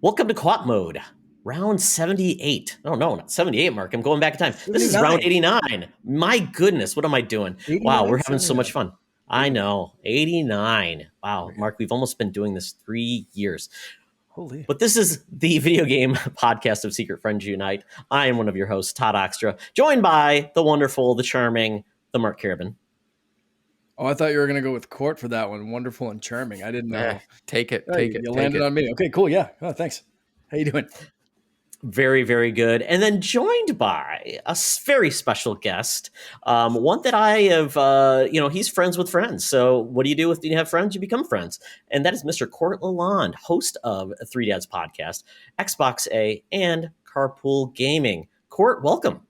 Welcome to Co-op Mode, round 78. Oh, no, not 78, Mark. I'm going back in time. This is 79. round 89. My goodness, what am I doing? 89, Wow, we're having so 79. much fun. I know, 89. Wow, Okay. Mark, we've almost been doing this 3 years. Holy. But this is the video game podcast of Secret Friends Unite. I am one of your hosts, Todd Oxtra, joined by the wonderful, the charming, the Mark Carabin. Oh, I thought you were going to go with Couirt for that one. Wonderful and charming. I didn't know. Take it. Oh, Take it. You Take landed it. on me. Okay, cool. Yeah. Oh, thanks. How you doing? Very, very good. And then joined by a very special guest, one that I have, he's friends with friends. So what do you do when you have friends? You become friends. And that is Mr. Couirt Lalonde, host of Three Dads Podcast, Xbox A, and Carpool Gaming. Couirt, welcome.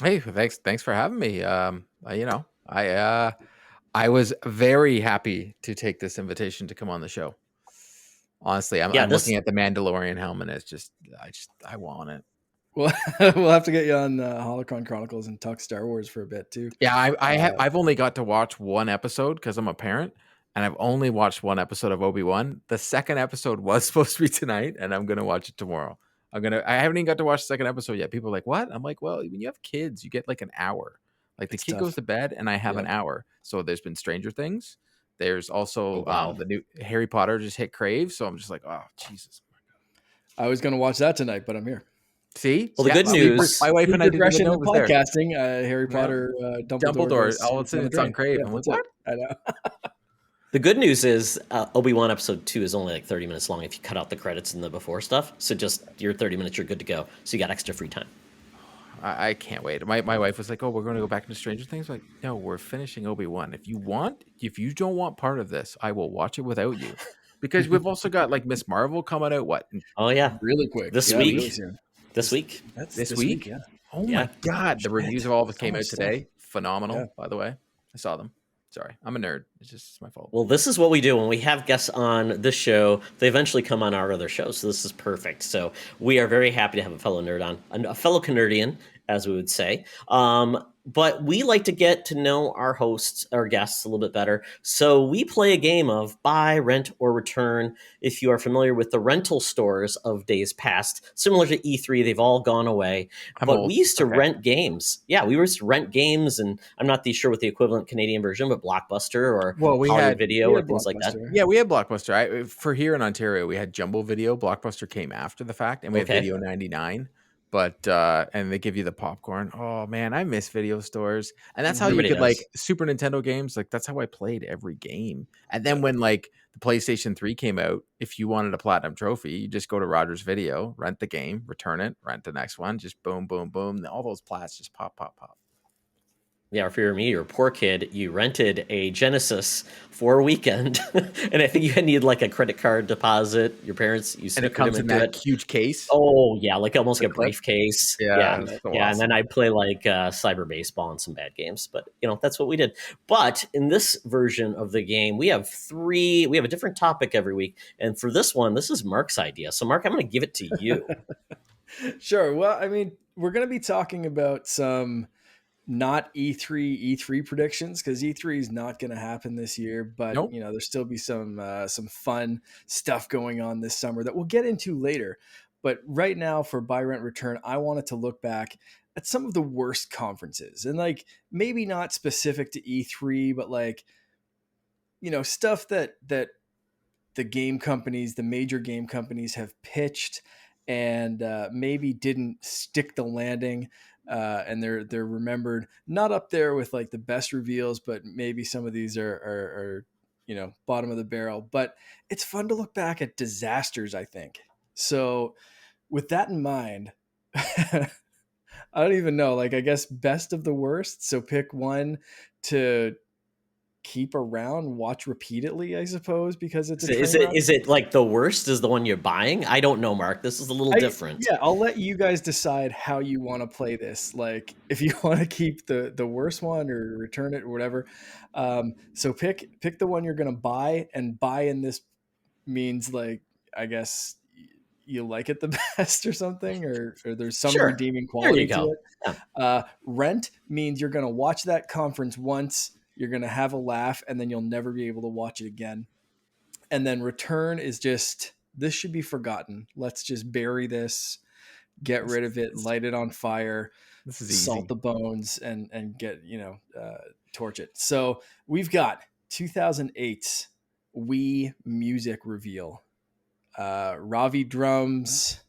Hey, thanks for having me. I was very happy to take this invitation to come on the show. Honestly, I'm looking at the Mandalorian helmet. It's just, I want it. Well, we'll have to get you on Holocron Chronicles and talk Star Wars for a bit too. Yeah, I've only got to watch one episode because I'm a parent, and I've only watched one episode of Obi-Wan. The second episode was supposed to be tonight, and I'm gonna watch it tomorrow. I haven't even got to watch the second episode yet. People are like, what? I'm like, well, when you have kids, you get like an hour. Like the kid goes to bed, and I have an hour. So there's been Stranger Things. There's also the new Harry Potter just hit Crave. So I'm just like, oh, Jesus. I was going to watch that tonight, but I'm here. See? Well, the good news. My wife and I didn't even know it was there. Podcasting, Harry Potter, Dumbledore. All of a sudden it's on Crave. I'm like, what? I know. The good news is Obi-Wan episode 2 is only like 30 minutes long if you cut out the credits and the before stuff. So just your 30 minutes, you're good to go. So you got extra free time. I can't wait. My wife was like, oh, we're going to go back into Stranger Things. I'm like, no, we're finishing Obi-Wan. If you don't want part of this, I will watch it without you. Because we've also got like Miss Marvel coming out. What? Oh, yeah. Really quick. This week. Really soon. This week. That's this week? Yeah. Oh, my God. The reviews of all of it came out today. Stuff. Phenomenal, by the way. I saw them. Sorry, I'm a nerd. It's my fault. Well, this is what we do when we have guests on this show. They eventually come on our other shows, so this is perfect. So we are very happy to have a fellow nerd on, a fellow Canardian, as we would say. But we like to get to know our hosts, our guests a little bit better. So we play a game of buy, rent, or return. If you are familiar with the rental stores of days past, similar to E3, they've all gone away. We used to rent games. Yeah, we used to rent games, and I'm not sure what the equivalent Canadian version, but Blockbuster or Hollywood Video or things like that. Yeah, we had Blockbuster. For here in Ontario, we had Jumbo Video. Blockbuster came after the fact, and we had Video 99. But and they give you the popcorn. Oh man, I miss video stores. And that's how you could like Super Nintendo games. Like that's how I played every game. And then when like the PlayStation 3 came out, if you wanted a platinum trophy, you just go to Rogers Video, rent the game, return it, rent the next one, just boom, boom, boom. All those plats just pop, pop, pop. Yeah, if you're me, you're a poor kid, you rented a Genesis for a weekend, and I think you need like a credit card deposit. Your parents, and it comes in that huge case. Oh yeah, like almost like a briefcase. Yeah, so awesome. And then I play like cyber baseball and some bad games, but that's what we did. But in this version of the game, we have a different topic every week, and for this one, this is Mark's idea. So Mark, I'm going to give it to you. Sure. Well, I mean, we're going to be talking about some not E3 predictions because E3 is not going to happen this year, but there'll still be some fun stuff going on this summer that we'll get into later. But right now for buy, rent, return, I wanted to look back at some of the worst conferences and like maybe not specific to E3, but like stuff that the game companies, the major game companies have pitched and maybe didn't stick the landing. And they're remembered not up there with like the best reveals, but maybe some of these are bottom of the barrel. But it's fun to look back at disasters, I think. So with that in mind, I don't even know. Like I guess best of the worst. So pick one to keep around, watch repeatedly, I suppose, because it's is it like the worst is the one you're buying? I don't know, Mark. This is a little different. Yeah, I'll let you guys decide how you want to play this. Like if you want to keep the worst one or return it or whatever. So pick the one you're going to buy, and buy in this means like I guess you like it the best or something, or there's some redeeming quality to it. Yeah. Rent means you're going to watch that conference once. You're going to have a laugh and then you'll never be able to watch it again. And then return is just This should be forgotten. Let's just bury this, get rid of it, light it on fire, this is salt easy. the bones, and get, torch it. So we've got 2008 Wii music reveal. Ravi drums,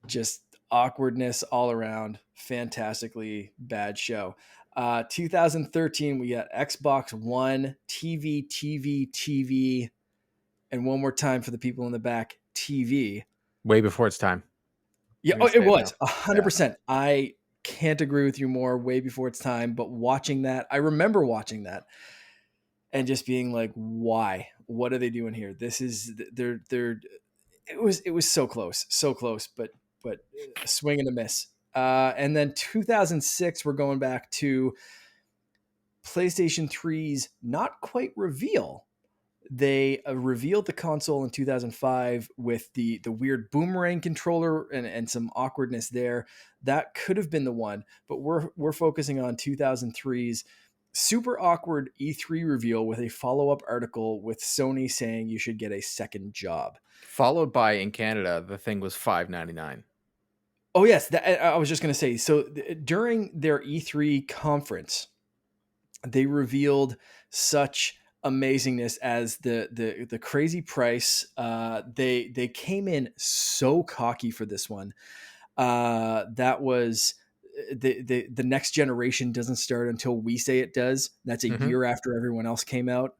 just awkwardness all around. Fantastically bad show. 2013, we got Xbox One, TV, and one more time for the people in the back, TV. Way before its time. Yeah, it was 100%. I can't agree with you more. Way before its time. But watching that, I remember watching that and just being like, why? What are they doing here? This is it was so close, but a swing and a miss. And then 2006, we're going back to PlayStation 3's not quite reveal. They revealed the console in 2005 with the weird boomerang controller and some awkwardness there. That could have been the one, but we're focusing on 2003's super awkward E3 reveal with a follow-up article with Sony saying you should get a second job. Followed by, in Canada, the thing was $5.99. Oh yes, I was just going to say. So during their E3 conference, they revealed such amazingness as the crazy price. They came in so cocky for this one. That was the next generation doesn't start until we say it does. That's a year after everyone else came out.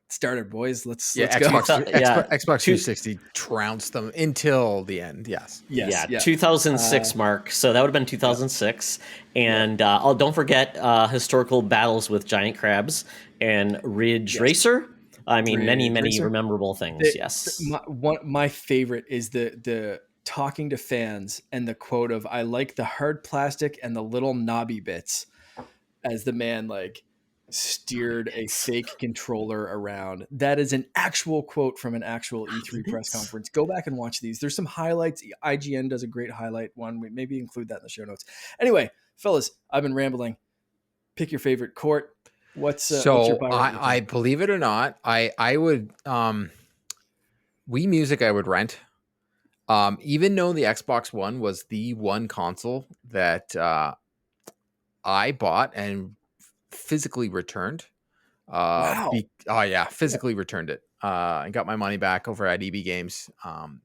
Started, boys. Let's go. Xbox 360 trounced them until the end. Yes. 2006 mark. So that would have been 2006. And don't forget historical battles with giant crabs and Ridge Racer. I mean, many memorable things. My favorite is the talking to fans and the quote of, "I like the hard plastic and the little knobby bits," as the man steered a fake controller around. That is an actual quote from an actual E3 press conference. Go back and watch these. There's some highlights. IGN does a great highlight one. We maybe include that in the show notes. Anyway, fellas, I've been rambling. Pick your favorite. Couirt. What's your I believe it or not, I would Wii Music I would rent. Even though the Xbox One was the one console that I bought and physically returned. Wow. Physically returned it. I got my money back over at EB Games.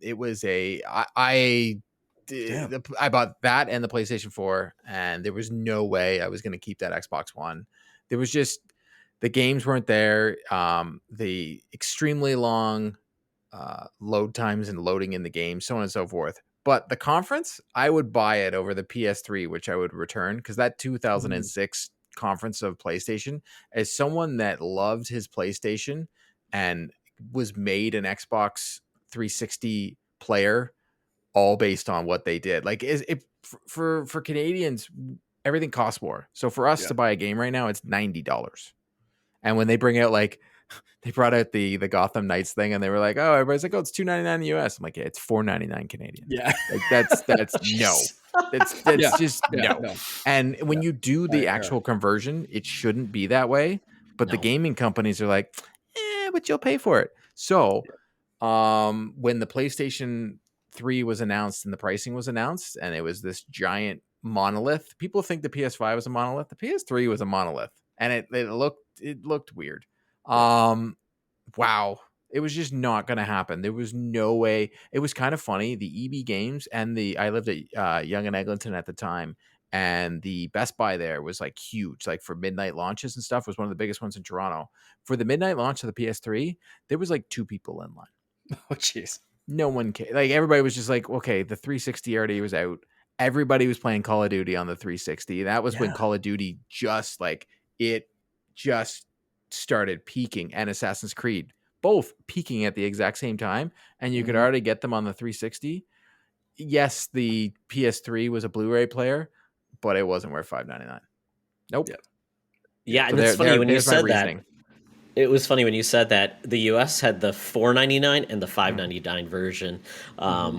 It was I bought that and the PlayStation 4, and there was no way I was going to keep that Xbox One. There was just, the games weren't there. The extremely long load times and loading in the game, so on and so forth. But the conference, I would buy it over the PS3, which I would return, because that 2006 conference of PlayStation, as someone that loved his PlayStation and was made an Xbox 360 player, all based on what they did. For Canadians, everything costs more. So for us to buy a game right now, it's $90. And when they bring out they brought out the Gotham Knights thing, and they were like, "Oh, everybody's like, oh, it's $2.99 in the US." I'm like, yeah, it's $4.99 Canadian. Yeah, that's no. That's just no. And when you do the actual conversion, it shouldn't be that way. But the gaming companies are like, but you'll pay for it. So, when the PlayStation 3 was announced and the pricing was announced, and it was this giant monolith, people think the PS5 was a monolith. The PS3 was a monolith, and it looked weird. Wow. It was just not going to happen. There was no way. It was kind of funny. The EB Games and I lived at Yonge and Eglinton at the time, and the Best Buy there was huge. For midnight launches and stuff, was one of the biggest ones in Toronto. For the midnight launch of the PS3, there was 2 people in line. Oh, jeez. No one cared. Everybody was just okay, the 360 already was out. Everybody was playing Call of Duty on the 360. That was when Call of Duty just started peaking, and Assassin's Creed both peaking at the exact same time, and you could already get them on the 360. Yes, the PS3 was a Blu-ray player, but it wasn't worth $5.99. Nope. Yeah, and it's funny when you said that. It was funny when you said that the US had the $4.99 and the $5.99 version,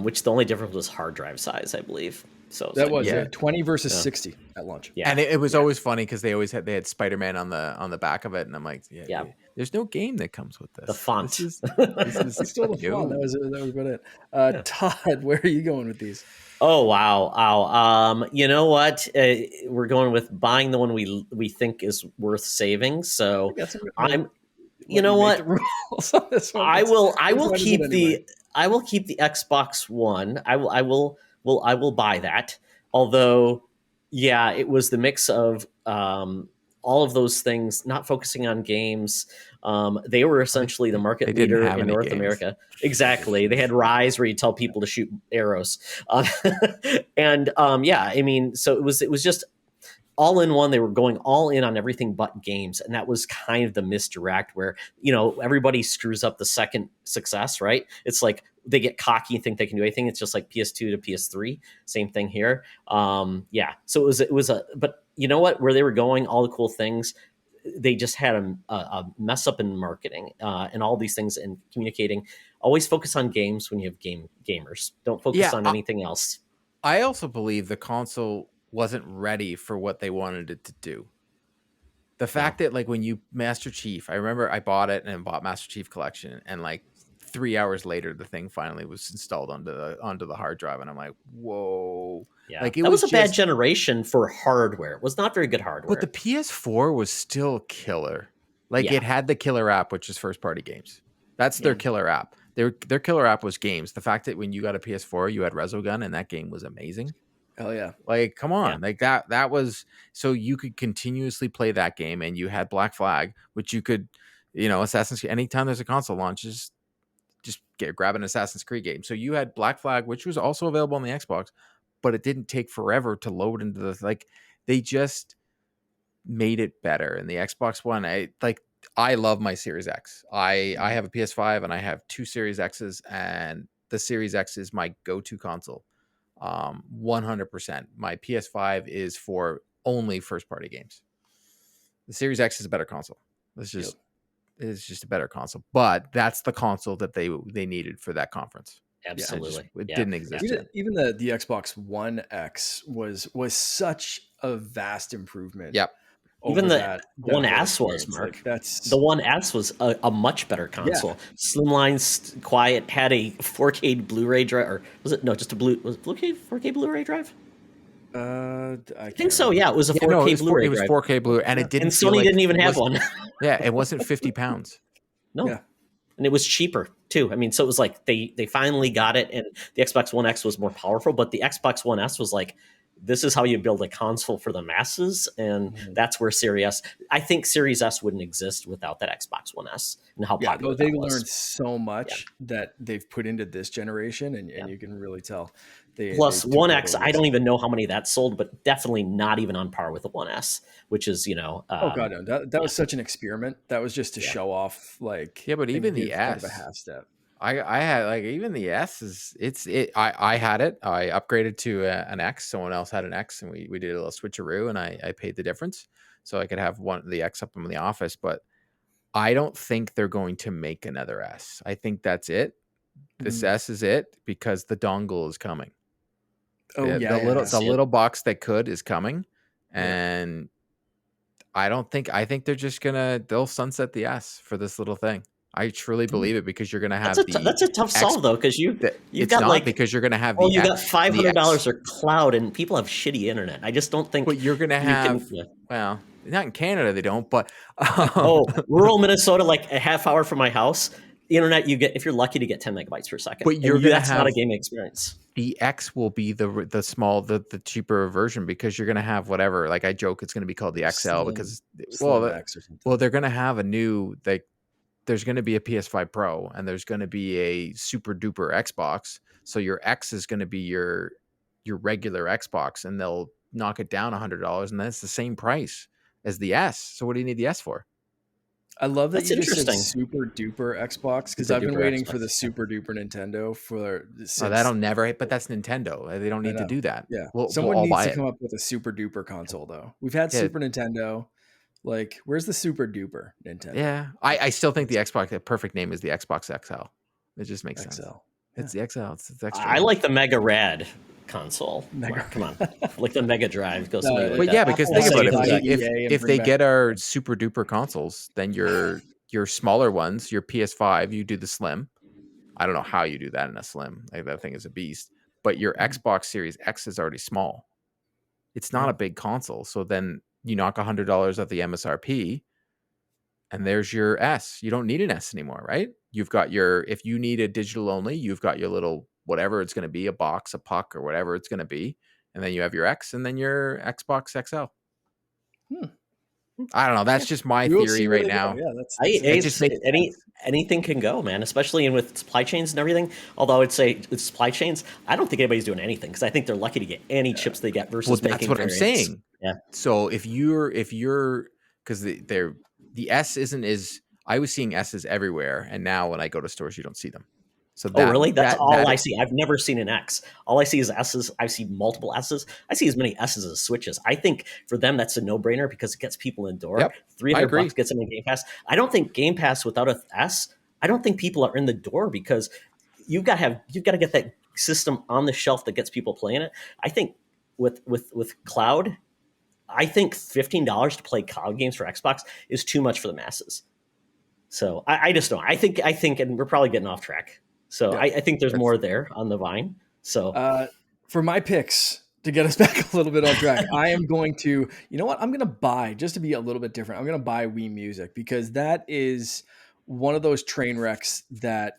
which the only difference was hard drive size, I believe. So that was 20 versus Yeah. 60 at launch. Yeah. And it was always funny because they had Spider-Man on the back of it, and I'm like, there's no game that comes with this. The font. This We stole the font. That was about it. Todd, where are you going with these? Oh wow! You know what? We're going with buying the one we think is worth saving. So I'm. You know what? I will keep the Xbox One. I will buy that. Although, yeah, it was the mix of all of those things, not focusing on games. They were essentially the market leader in North America. Exactly. They had Rise, where you tell people to shoot arrows, and yeah, I mean, so it was just all in one. They were going all in on everything but games, and that was kind of the misdirect where, you know, everybody screws up the second success, right? It's like they get cocky and think they can do anything. It's just like PS2 to PS3, same thing here. Yeah, so it was but you know what, where they were going, all the cool things, they just had a mess up in marketing and all these things and communicating. Always focus on games when you have gamers. Don't focus on anything else. I also believe the console wasn't ready for what they wanted it to do. The fact that, like, when you Master Chief, I remember I bought it and bought Master Chief Collection, and like 3 hours later, the thing finally was installed onto the hard drive, and I'm like, whoa. Yeah, like, that was a bad generation for hardware. It was not very good hardware. But the PS4 was still killer. Like, it had the killer app, which is first party games. That's their killer app. Their killer app was games. The fact that when you got a PS4, you had Resogun, and that game was amazing. Oh yeah. Like, come on. Like that was, so you could continuously play that game, and you had Black Flag, which you could, you know, Assassin's Creed, anytime there's a console launch, just grab an Assassin's Creed game. So you had Black Flag, which was also available on the Xbox, but it didn't take forever to load into the, like, they just made it better. And the Xbox One, I love my Series X. I have a PS5 and I have 2 Series X's, and the Series X is my go-to console. 100%. My PS5 is for only first party games. The Series X is a better console. It's just a better console, but that's the console that they needed for that conference. Absolutely. It didn't exist. Even the Xbox One X was such a vast improvement. Yep. Even the One S was, Mark. Like, the One S was a much better console. Yeah. Slimline, quiet, had a 4K Blu-ray drive, or was it just a was it 4K Blu-ray drive? I think so. Yeah, it was a 4K Blu-ray. It was 4K Blu-ray, and it didn't. And Sony didn't even have one. Yeah, it wasn't 50 pounds. No. Yeah. And it was cheaper too. I mean, so it was like they finally got it, and the Xbox One X was more powerful, but the Xbox One S was like, this is how you build a console for the masses, and that's where I think Series S wouldn't exist without that Xbox One S and how popular they learned so much that they've put into this generation, and you can really tell. Plus, One X, I don't even know how many that sold, but definitely not even on par with the One S, which is, you know. Oh god, no, that was such an experiment. That was just to show off, like. Yeah, but even the S, kind of a half step. I had, like, even the S is I had it. I upgraded to an X. Someone else had an X, and we did a little switcheroo, and I paid the difference so I could have the X up in the office. But I don't think they're going to make another S. I think that's it. This S is it, because the dongle is coming. Oh the little box that could is coming, and I think they're just they'll sunset the S for this little thing. I truly believe it, because you're going to have that's a tough solve though, because you've got not, because you're going to have you got $500 or cloud, and people have shitty internet. I just don't think. But you're going to have well, not in Canada they don't, but rural Minnesota, like a half hour from my house, the internet you get, if you're lucky, to get 10 megabytes per second. But that's not a gaming experience. The X will be the small, the cheaper version, because you're going to have whatever. Like, I joke, it's going to be called the XL because they're going to have a new, like, there's going to be a PS5 Pro, and there's going to be a super duper Xbox. So your X is going to be your regular Xbox, and they'll knock it down $100, and that's the same price as the S. So what do you need the S for? I love that you just said super duper Xbox, because I've been waiting for the super duper Nintendo that'll never. But that's Nintendo. They don't need to do that. Yeah, someone needs to come up with a super duper console, though. We've had Super Nintendo. Like, where's the super duper Nintendo? Yeah, I still think the Xbox, the perfect name is the Xbox XL. It just makes sense. Yeah. It's the XL. It's extra. I like the Mega Rad. console. Come on. Like the Mega Drive goes somebody like but that. yeah, because think about it. EA If they get our super duper consoles, then your smaller ones, your PS5, you do the Slim. I don't know how you do that in a Slim. Like, that thing is a beast. But your Xbox Series X is already small. It's not a big console. So then you knock $100 off the MSRP, and there's your S. You don't need an S anymore, right? You've got your, if you need a digital only, you've got your little whatever it's going to be, a box, a puck, or whatever it's going to be. And then you have your X, and then your Xbox XL. I don't know. That's just my theory right now. Yeah, that's anything can go, man. Especially with supply chains and everything. Although I'd say with supply chains, I don't think anybody's doing anything because I think they're lucky to get any chips they get versus making. That's what variants. I'm saying. Yeah. So if you're because the S isn't as, I was seeing S's everywhere, and now when I go to stores, you don't see them. So really? That's all I see. I've never seen an X. All I see is S's. I see multiple S's. I see as many S's as Switches. I think for them that's a no-brainer because it gets people in the door. Yep, $300 gets them in Game Pass. I don't think Game Pass without a S. I don't think people are in the door because you've got to get that system on the shelf that gets people playing it. I think with cloud, I think $15 to play cloud games for Xbox is too much for the masses. So I just don't. I think, and we're probably getting off track. So yeah, I think there's more there on the vine. So for my picks, to get us back a little bit on track, I am going to, you know what? I'm going to buy, just to be a little bit different, I'm going to buy Wii Music because that is one of those train wrecks that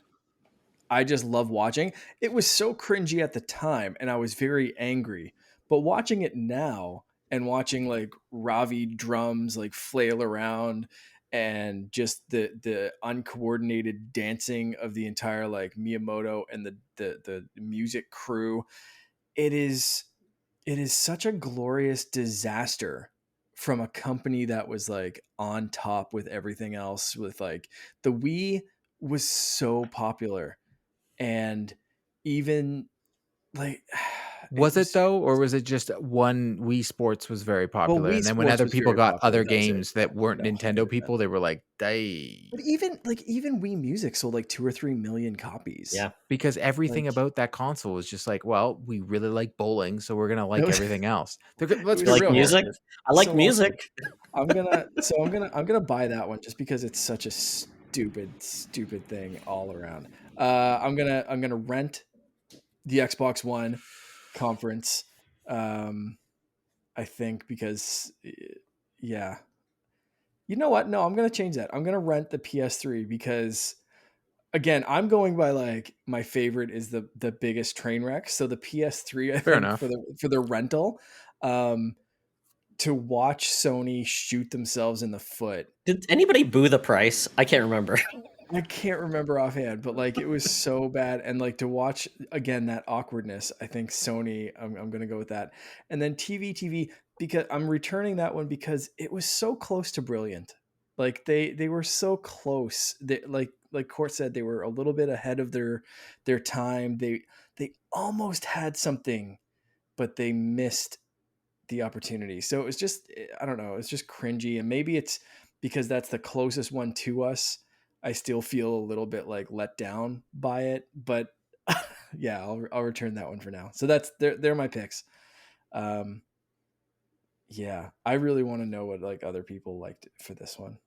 I just love watching. It was so cringy at the time and I was very angry, but watching it now and watching like Ravi drums like flail around and just the uncoordinated dancing of the entire like Miyamoto and the music crew, it is such a glorious disaster from a company that was like on top with everything else. With like the Wii was so popular, and even like was it though, or was it just one Wii Sports was very popular, and then when other people got other games that weren't Nintendo people, they were like, "They." But even Wii Music sold like 2 or 3 million copies. Yeah, because everything about that console was just like, well, we really like bowling, so we're gonna like everything else. Let's be like music. I like music. I'm gonna buy that one just because it's such a stupid thing all around. I'm gonna rent the Xbox One conference. I think because yeah. You know what? No, I'm going to change that. I'm going to rent the PS3 because again, I'm going by like my favorite is the biggest train wreck. So the PS3 I think for the rental to watch Sony shoot themselves in the foot. Did anybody boo the price? I can't remember. I can't remember offhand, but like it was so bad. And like to watch again that awkwardness, I think Sony, I'm going to go with that. And then TV, because I'm returning that one because it was so close to brilliant. Like they were so close. They like Couirt said, they were a little bit ahead of their time. They almost had something, but they missed the opportunity. So it was just, I don't know, it's just cringy. And maybe it's because that's the closest one to us. I still feel a little bit like let down by it, but yeah, I'll return that one for now. So they're my picks. Yeah, I really want to know what like other people liked for this one.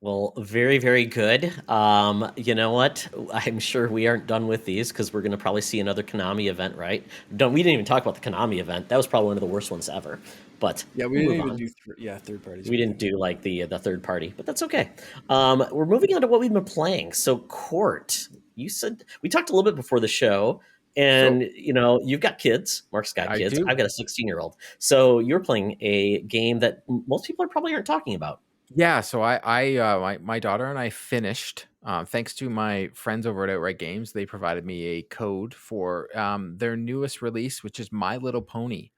Well, very, very good. You know what? I'm sure we aren't done with these because we're going to probably see another Konami event, right? We didn't even talk about the Konami event. That was probably one of the worst ones ever. But yeah, we didn't even do third parties. We didn't do like the third party, but that's okay. We're moving on to what we've been playing. So, Couirt, you said we talked a little bit before the show, and you know you've got kids. Mark's got kids. I've got a 16-year-old. So you're playing a game that most people probably aren't talking about. Yeah, so my daughter and I finished, thanks to my friends over at Outright Games. They provided me a code for their newest release, which is My Little Pony.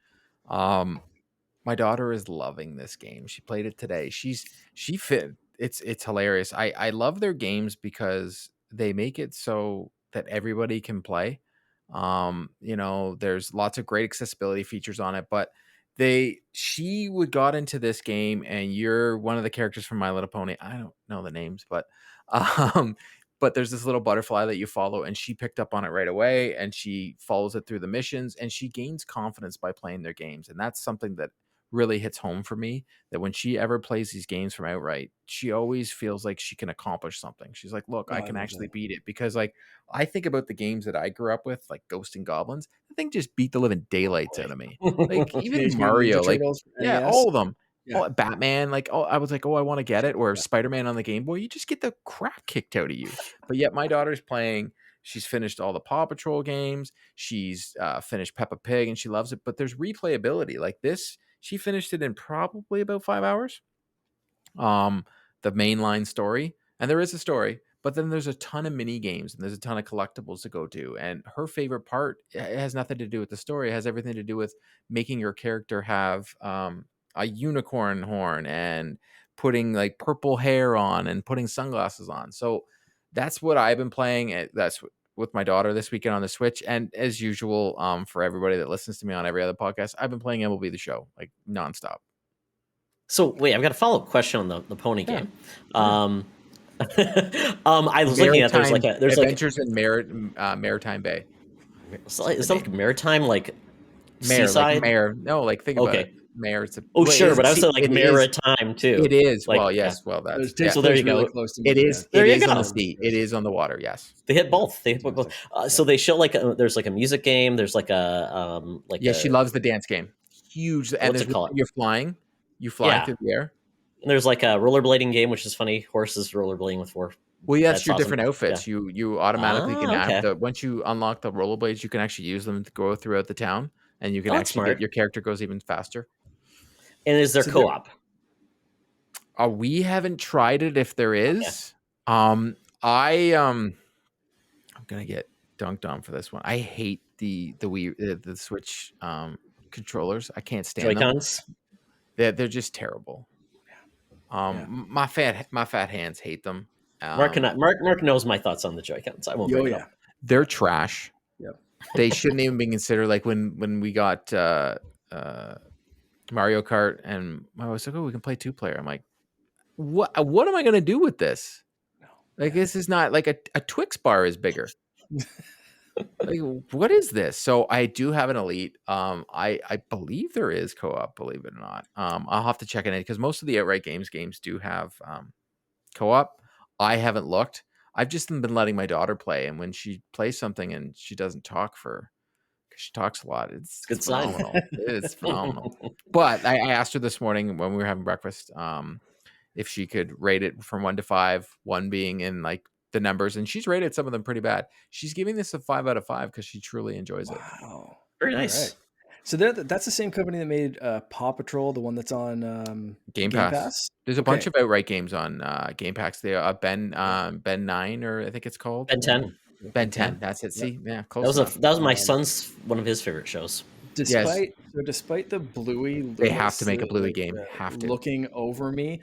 My daughter is loving this game. She played it today. She fit. It's hilarious. I love their games because they make it so that everybody can play. You know, there's lots of great accessibility features on it, but she got into this game, and you're one of the characters from My Little Pony. I don't know the names, but but there's this little butterfly that you follow, and she picked up on it right away, and she follows it through the missions, and she gains confidence by playing their games. And that's something that really hits home for me, that when she ever plays these games from Outright, she always feels like she can accomplish something. She's like, look, Oh, I I can love actually that. beat it. Because like, I think about the games that I grew up with, like Ghosts and Goblins, I think just beat the living daylights out of me. Like even Teenage Mutant Ninja Mario, like, Turtles for yeah, NES. all of them. Yeah. Oh, Batman, like, oh, I was like, oh, I want to get it. Or Yeah. Spider-Man on the Game Boy, you just get the crap kicked out of you. But yet my daughter's playing, she's finished all the Paw Patrol games, she's finished Peppa Pig, and she loves it. But there's replayability. Like this, she finished it in probably about 5 hours. The mainline story, and there is a story, but then there's a ton of mini games and there's a ton of collectibles to go to. And her favorite part, it has nothing to do with the story, it has everything to do with making your character have a unicorn horn and putting like purple hair on and putting sunglasses on. So that's what I've been playing. That's with my daughter this weekend on the Switch. And as usual, for everybody that listens to me on every other podcast, I've been playing MLB The Show like nonstop. So wait, I've got a follow-up question on the pony game. Yeah. I was looking at there's Adventures in Maretime Bay. Is that like maritime, like Mare, like seaside? mare. No, like think about it. Mare. It's sure, but I was saying like maritime too. It is. Like, Well, yes. Well, that's so there you go. Really close to it me, is. There It you is go. on the sea. It is on the water. Yes. They hit both. They hit both. So they show like there's like a music game. There's like a she loves the dance game. Huge. And what's it called? You're flying. You fly through the air. And there's like a rollerblading game, which is funny. Horses rollerblading with four. Well, yes, that's your awesome. different outfits. Yeah. You automatically can have once you unlock the rollerblades, you can actually use them to go throughout the town, and you can actually get your character goes even faster. And is there co-op? We haven't tried it. If there is, I'm gonna get dunked on for this one. I hate the Switch controllers. I can't stand Joy-Cons? them. They're just terrible. My fat hands hate them. Mark knows my thoughts on the Joy-Cons. I won't bring it up. They're trash. Yep. They shouldn't even be considered. Like when we got Mario Kart, and I was like, oh, we can play 2-player. I'm like, what am I gonna do with this? Like, this is not like a Twix bar is bigger. Like, what is this? So I do have an Elite. I believe there is co-op, believe it or not. I'll have to check it in because most of the Outright games do have co-op. I haven't looked. I've just been letting my daughter play, and when she plays something and she doesn't talk because she talks a lot, it's good phenomenal. It's phenomenal. But I asked her this morning when we were having breakfast, if she could rate it from 1 to 5, 1 being in like the numbers, and she's rated some of them pretty bad. She's giving this a 5 out of 5 because she truly enjoys it. Wow, very nice. Right. So that's the same company that made Paw Patrol, the one that's on Game Pass. There's a bunch of Outright games on Game Pass. They Ben 9, or I think it's called Ben 10. Ben 10. That's it. See, yeah, close. That was my son's one of his favorite shows. Despite the Bluey, they have to make a Bluey game. Have to. Looking over me.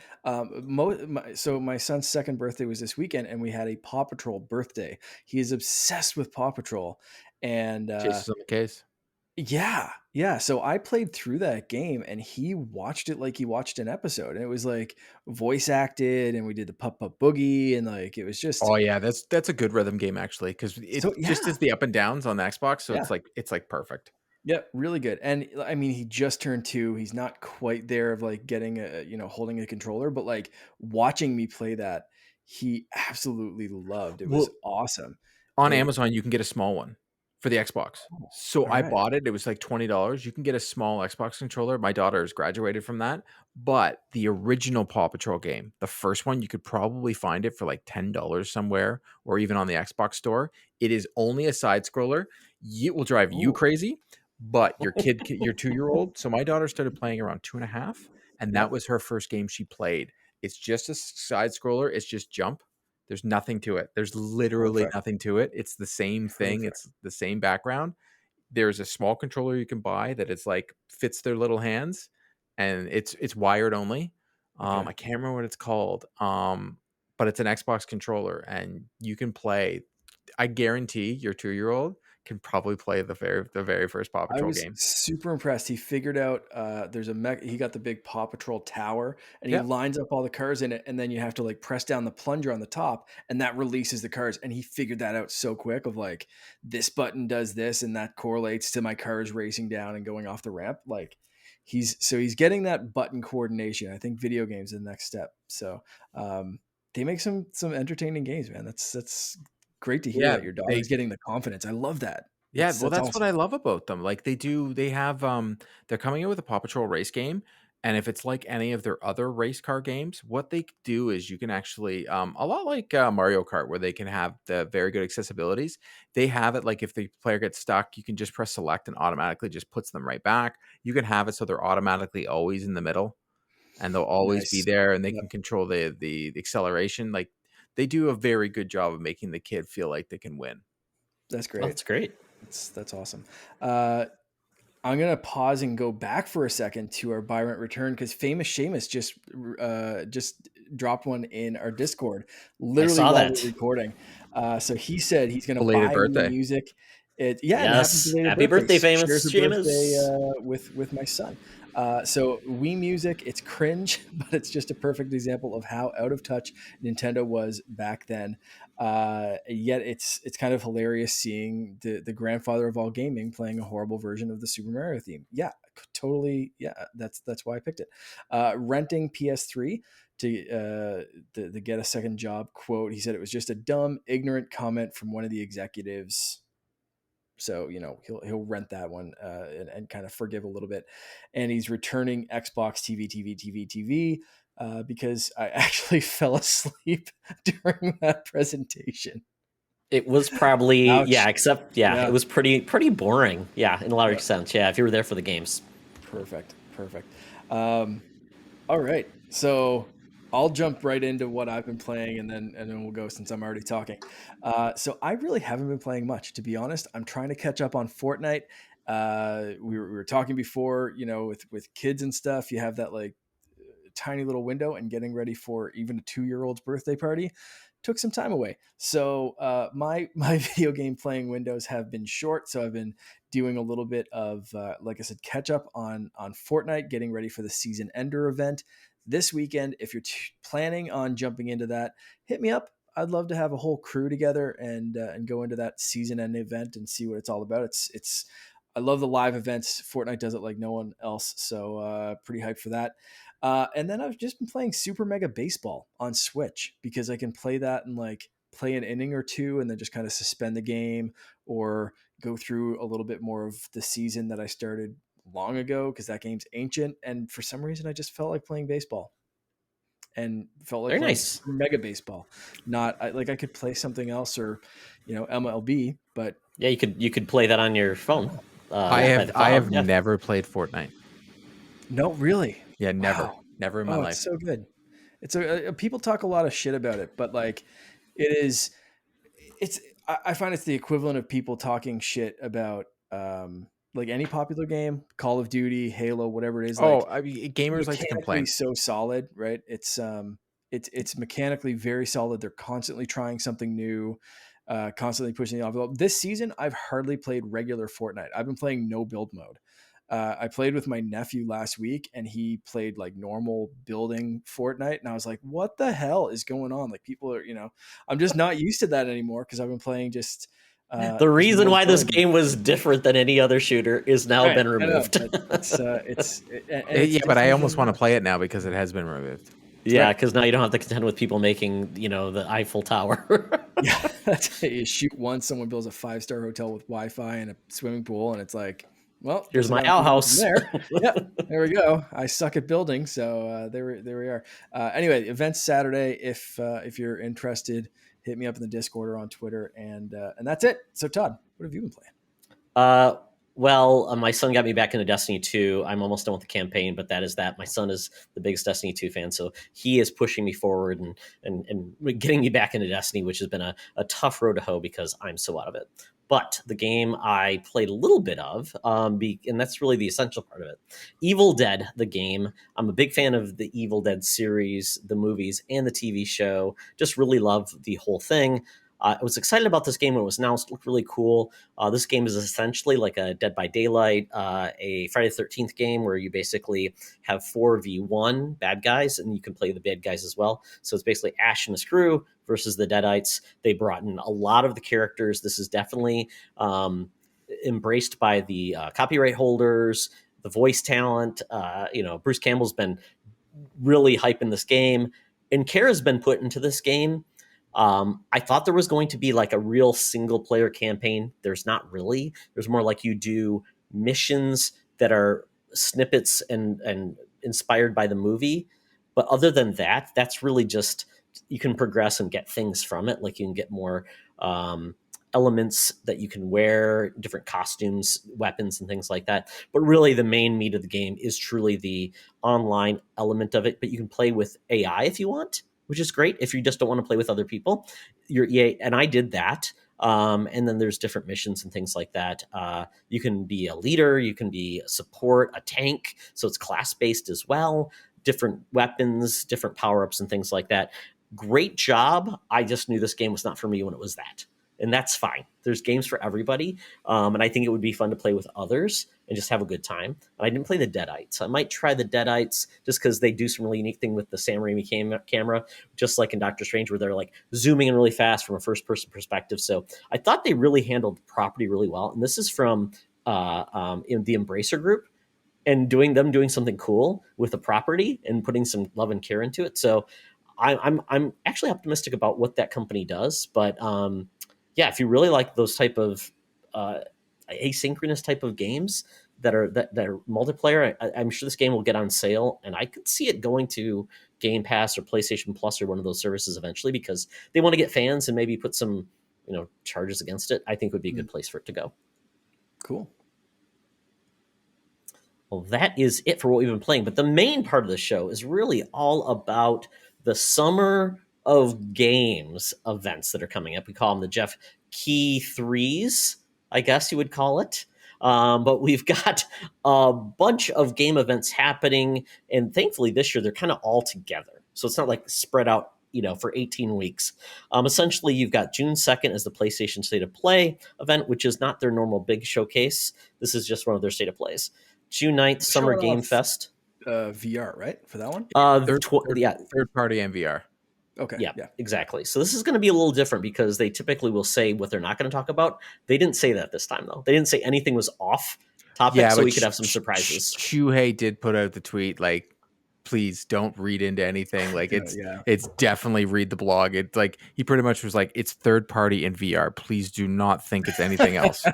So my son's second birthday was this weekend, and we had a Paw Patrol birthday. He is obsessed with Paw Patrol, and Chases on the case. Yeah. So I played through that game, and he watched it like he watched an episode, and it was like voice acted, and we did the Pup Pup Boogie, and like it was just. Oh yeah, that's a good rhythm game actually, because it just is the up and downs on the Xbox, so it's like perfect. Yeah, really good. And I mean, he just turned 2. He's not quite there of like getting holding a controller, but like watching me play that, he absolutely loved. It was awesome. On Amazon, you can get a small one for the Xbox. So I bought it. It was like $20. You can get a small Xbox controller. My daughter has graduated from that. But the original Paw Patrol game, the first one, you could probably find it for like $10 somewhere, or even on the Xbox store. It is only a side scroller. It will drive you crazy. But your 2-year-old. So my daughter started playing around 2.5, and that was her first game she played. It's just a side scroller. It's just jump. There's nothing to it. There's literally nothing to it. It's the same thing. It's the same background. There's a small controller you can buy that is like fits their little hands, and it's wired only. I can't remember what it's called. But it's an Xbox controller, and you can play. I guarantee your 2-year-old can probably play the very first Paw I Patrol was game. super impressed. He figured out there's he got the big Paw Patrol tower, and he Yeah. lines up all the cars in it, and then you have to like press down the plunger on the top, and that releases the cars. And he figured that out so quick of like, this button does this, and that correlates to my cars racing down and going off the ramp. Like he's getting that button coordination. I think video games are the next step. So they make some entertaining games, man. That's great to hear Yeah, that your daughter's getting the confidence. I love that. yeah, well, That's that's what awesome. I love about them. Like they have they're coming out with a Paw Patrol race game, and if it's like any of their other race car games, what they do is you can actually a lot like Mario Kart, where they can have the very good accessibilities. They have it like if the player gets stuck, you can just press select and automatically just puts them right back. You can have it so they're automatically always in the middle, and they'll always be Nice. there, and they Yep. can control the acceleration. Like they do a very good job of making the kid feel like they can win. That's Oh, great. that's great. That's awesome. I'm gonna pause and go back for a second to our Buy Rent Return because Famous Seamus just dropped one in our Discord, I literally saw while that. we're recording. So he said he's gonna Belated buy me birthday. music. And happy Yes. belated Happy birthday! birthday, Shares famous a birthday Seamus. with my son. So Wii Music, it's cringe, but it's just a perfect example of how out of touch Nintendo was back then. Yet it's kind of hilarious seeing the grandfather of all gaming playing a horrible version of the Super Mario theme. Yeah, totally. Yeah, that's why I picked it. Renting PS3 to the get a second job quote. He said it was just a dumb, ignorant comment from one of the executives. So he'll rent that one and kind of forgive a little bit. And he's returning Xbox TV because I actually fell asleep during that presentation. It was probably, Ouch. except Yeah. it was pretty boring. Yeah, in a large sense. Yeah, if you were there for the games. Perfect. All right. So I'll jump right into what I've been playing and then we'll go since I'm already talking. So I really haven't been playing much, to be honest. I'm trying to catch up on Fortnite. We were talking before, with kids and stuff, you have that like tiny little window, and getting ready for even a 2-year-old's birthday party took some time away. So my video game playing windows have been short. So I've been doing a little bit of, like I said, catch up on Fortnite, getting ready for the season ender event this weekend. If you're planning on jumping into that, hit me up. I'd love to have a whole crew together and go into that season end event and see what it's all about. It's I love the live events. Fortnite does it like no one else, so pretty hyped for that. And then I've just been playing Super Mega Baseball on Switch because I can play that and like play an inning or two and then just kind of suspend the game or go through a little bit more of the season that I started long ago because that game's ancient. And for some reason, I just felt like playing baseball and felt like Very playing nice. Super Mega Baseball. Like I could play something else or, MLB, but Yeah, you could play that on your phone. I By the have cloud. Yeah. never played Fortnite. no, really. Yeah, never. Wow. Never in my Oh, life. it's so good. It's people talk a lot of shit about it, but like it is, I find it's the equivalent of people talking shit about, like any popular game, Call of Duty, Halo, whatever it is. Oh, Like I mean, gamers like to mechanically complain. so solid, right? It's mechanically very solid. They're constantly trying something new, constantly pushing the envelope. This season, I've hardly played regular Fortnite. I've been playing no build mode. I played with my nephew last week and he played like normal building Fortnite. And I was like, what the hell is going on? Like people are, I'm just not used to that anymore because I've been playing just The just reason more why this building. game was different than any other shooter is now Right. been I know, removed. but it's Yeah, but I different almost want to than play it now because it has been removed. Yeah, right. because now you don't have to contend with people making, the Eiffel Tower. Yeah, that's you shoot once, someone builds a 5-star hotel with Wi-Fi and a swimming pool, and it's like, well, Here's guess I my don't have to go from outhouse. there. Yeah, there we go. I suck at building, so there we are. Anyway, events Saturday. If you're interested, hit me up in the Discord or on Twitter, and that's it. So Todd, what have you been playing? Uh, my son got me back into Destiny 2. I'm almost done with the campaign, but that is that. My son is the biggest Destiny 2 fan, so he is pushing me forward and getting me back into Destiny, which has been a tough road to hoe because I'm so out of it. But the game I played a little bit of, and that's really the essential part of it. Evil Dead, the game. I'm a big fan of the Evil Dead series, the movies, and the TV show. Just really love the whole thing. I was excited about this game when it was announced. It looked really cool. This game is essentially like a Dead by Daylight, a Friday the 13th game where you basically have 4v1 bad guys, and you can play the bad guys as well. So it's basically Ash and his crew versus the Deadites. They brought in a lot of the characters. This is definitely embraced by the copyright holders, the voice talent. Bruce Campbell's been really hyping this game, and care has been put into this game. I thought there was going to be like a real single player campaign. There's not really. There's more like you do missions that are snippets and inspired by the movie. But other than that, that's really just, you can progress and get things from it. Like you can get more elements that you can wear, different costumes, weapons, and things like that. But really the main meat of the game is truly the online element of it. But you can play with AI if you want, which is great if you just don't want to play with other people. And I did that. And then there's different missions and things like that. You can be a leader, you can be a support, a tank. So it's class-based as well. Different weapons, different power-ups, and things like that. Great job. I just knew this game was not for me when it was that. And that's fine. There's games for everybody. And I think it would be fun to play with others and just have a good time. And I didn't play the Deadites. I might try the Deadites just because they do some really unique thing with the Sam Raimi camera, just like in Doctor Strange, where they're like zooming in really fast from a first person perspective. So I thought they really handled the property really well. And this is from in the Embracer Group, and doing something cool with the property and putting some love and care into it. So I'm actually optimistic about what that company does. But yeah, if you really like those type of asynchronous type of games that are multiplayer, I'm sure this game will get on sale, and I could see it going to Game Pass or PlayStation Plus or one of those services eventually, because they want to get fans and maybe put some charges against it. I think would be a good place for it to go. Cool. Well, that is it for what we've been playing. But the main part of the show is really all about the Summer of Games events that are coming up. We call them the Jeff Key Threes, I guess you would call it. But we've got a bunch of game events happening. And thankfully this year, they're kind of all together. So it's not like spread out for 18 weeks. Essentially, you've got June 2nd as the PlayStation State of Play event, which is not their normal big showcase. This is just one of their State of Plays. June 9th, Summer Game Fest. VR, right? For that one? Third party and VR. Okay. Yeah, exactly. So this is going to be a little different because they typically will say what they're not going to talk about. They didn't say that this time, though. They didn't say anything was off topic, so we could have some surprises. Shuhei did put out the tweet, like, please don't read into anything. Like it's definitely read the blog. It's like he pretty much was like, it's third party in VR. Please do not think it's anything else.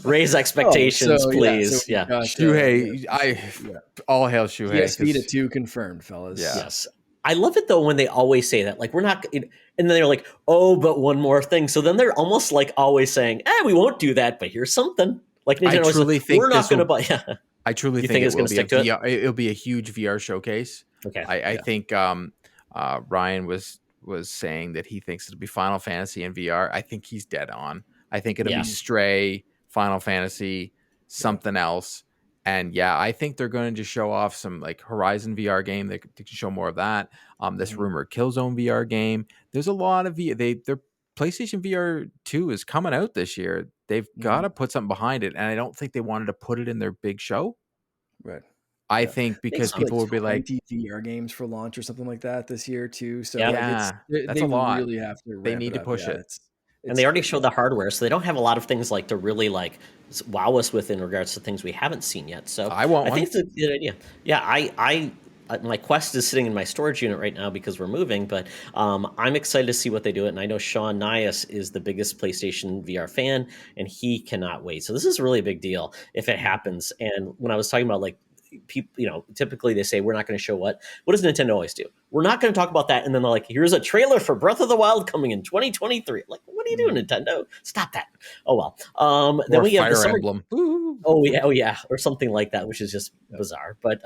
Raise expectations, please. Yeah. Shuhei, all hail Shuhei. PSP 2 confirmed, fellas. Yeah. Yes. I love it though when they always say that, like, we're not, and then they're like, oh, but one more thing. So then they're almost like always saying, we won't do that, but here's something. Like Nintendo I truly think we're not going to buy. Yeah. I truly think it's going to stick to it. It'll be a huge VR showcase. Okay. I think Ryan was saying that he thinks it'll be Final Fantasy in VR. I think he's dead on. I think it'll be Stray, Final Fantasy, something else. And I think they're going to just show off some like Horizon VR game. They can show more of that. This rumored Killzone VR game. There's a lot of their PlayStation VR 2 is coming out this year. They've got to put something behind it, and I don't think they wanted to put it in their big show. Right. I think because people would be like VR games for launch or something like that this year too. So that's a lot. Really have to. They need to push it. And they already showed the hardware, so they don't have a lot of things like to really like wow us with in regards to things we haven't seen yet. So I think it's a good idea. Yeah, I my Quest is sitting in my storage unit right now because we're moving, but I'm excited to see what they do. And I know Sean Nias is the biggest PlayStation VR fan, and he cannot wait. So this is really a big deal if it happens. And when I was talking about like people, typically they say we're not going to show what does Nintendo always do? We're not going to talk about that, and then they're like, here's a trailer for Breath of the Wild coming in 2023. Like, what are you doing, Nintendo? Stop that. Oh well. Then we have the Summer Emblem. Oh yeah, or something like that, which is just bizarre. But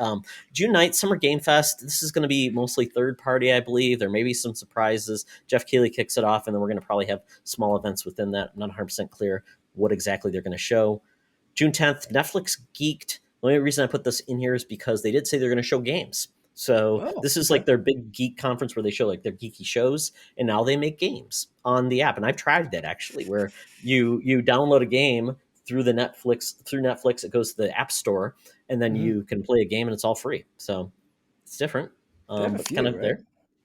June 9th, Summer Game Fest. This is going to be mostly third party, I believe. There may be some surprises. Jeff Keighley kicks it off, and then we're going to probably have small events within that. I'm not 100% clear what exactly they're going to show. June 10th, Netflix Geeked. The only reason I put this in here is because they did say they're going to show games. So Oh, this is okay. like their big geek conference where they show like their geeky shows, and now they make games on the app. And I've tried that actually, where you download a game through Netflix. It goes to the App Store, and then Mm-hmm. you can play a game, and it's all free. So it's different, They have a but kind few, of right? there.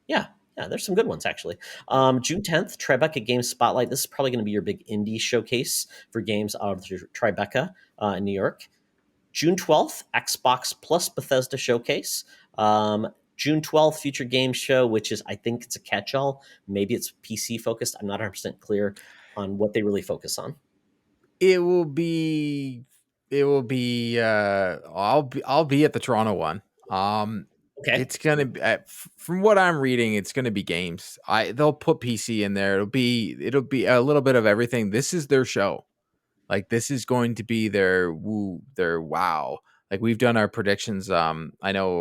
Yeah, yeah. There's some good ones actually. June 10th, Tribeca Games Spotlight. This is probably going to be your big indie showcase for games out of Tribeca in New York. June 12th, Xbox plus Bethesda Showcase. June 12th, Future Games Show, which is, I think it's a catch-all. Maybe it's PC focused. I'm not 100% clear on what they really focus on. It will be. I'll be at the Toronto one. Okay. It's gonna be, from what I'm reading, it's gonna be games. They'll put PC in there. It'll be a little bit of everything. This is their show. Like, this is going to be their wow. Like, we've done our predictions. I know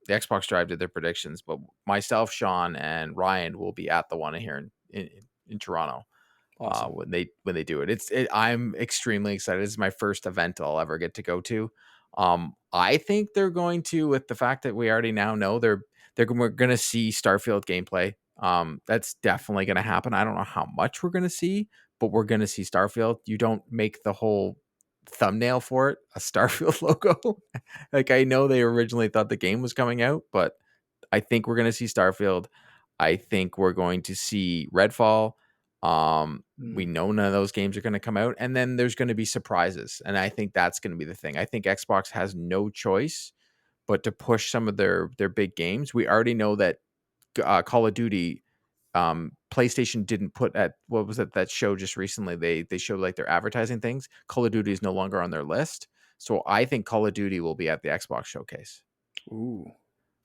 the Xbox Drive did their predictions, but myself, Sean, and Ryan will be at the one here in Toronto. Awesome. When they do it. I'm extremely excited. This is my first event I'll ever get to go to. I think they're going to, with the fact that we already now know we're going to see Starfield gameplay. That's definitely going to happen. I don't know how much we're going to see, but we're going to see Starfield. You don't make the whole thumbnail for it a Starfield logo. Like, I know they originally thought the game was coming out, but I think we're going to see Starfield. I think we're going to see Redfall. We know none of those games are going to come out, and then there's going to be surprises, and I think that's going to be the thing. I think Xbox has no choice but to push some of their big games. We already know that Call of Duty, PlayStation didn't put at, what was it, that show just recently? They showed like their advertising things. Call of Duty is no longer on their list, so I think Call of Duty will be at the Xbox showcase. Ooh,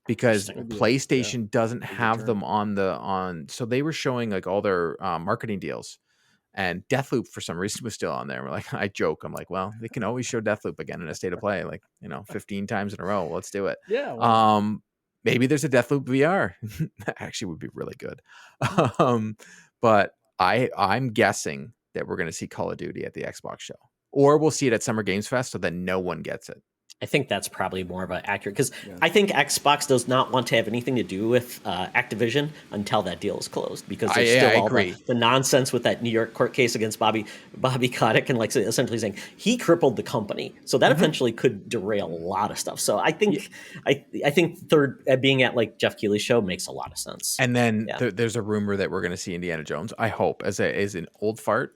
Because Interesting. PlayStation doesn't have return. them so they were showing like all their marketing deals, and Deathloop for some reason was still on there. We're like, I joke, I'm like, well, they can always show Deathloop again in a state of play, like, 15 times in a row. Let's do it. Yeah, why not? Maybe there's a Deathloop VR. That actually would be really good. But I'm guessing that we're going to see Call of Duty at the Xbox show, or we'll see it at Summer Games Fest, so that no one gets it. I think that's probably more of an accurate, because Yeah. I think Xbox does not want to have anything to do with Activision until that deal is closed, because there's still all the nonsense with that New York court case against Bobby Kotick, and like essentially saying he crippled the company, so that eventually could derail a lot of stuff. So I think I think third being at like Jeff Keighley's show makes a lot of sense. And then there's a rumor that we're going to see Indiana Jones. I hope, as an old fart,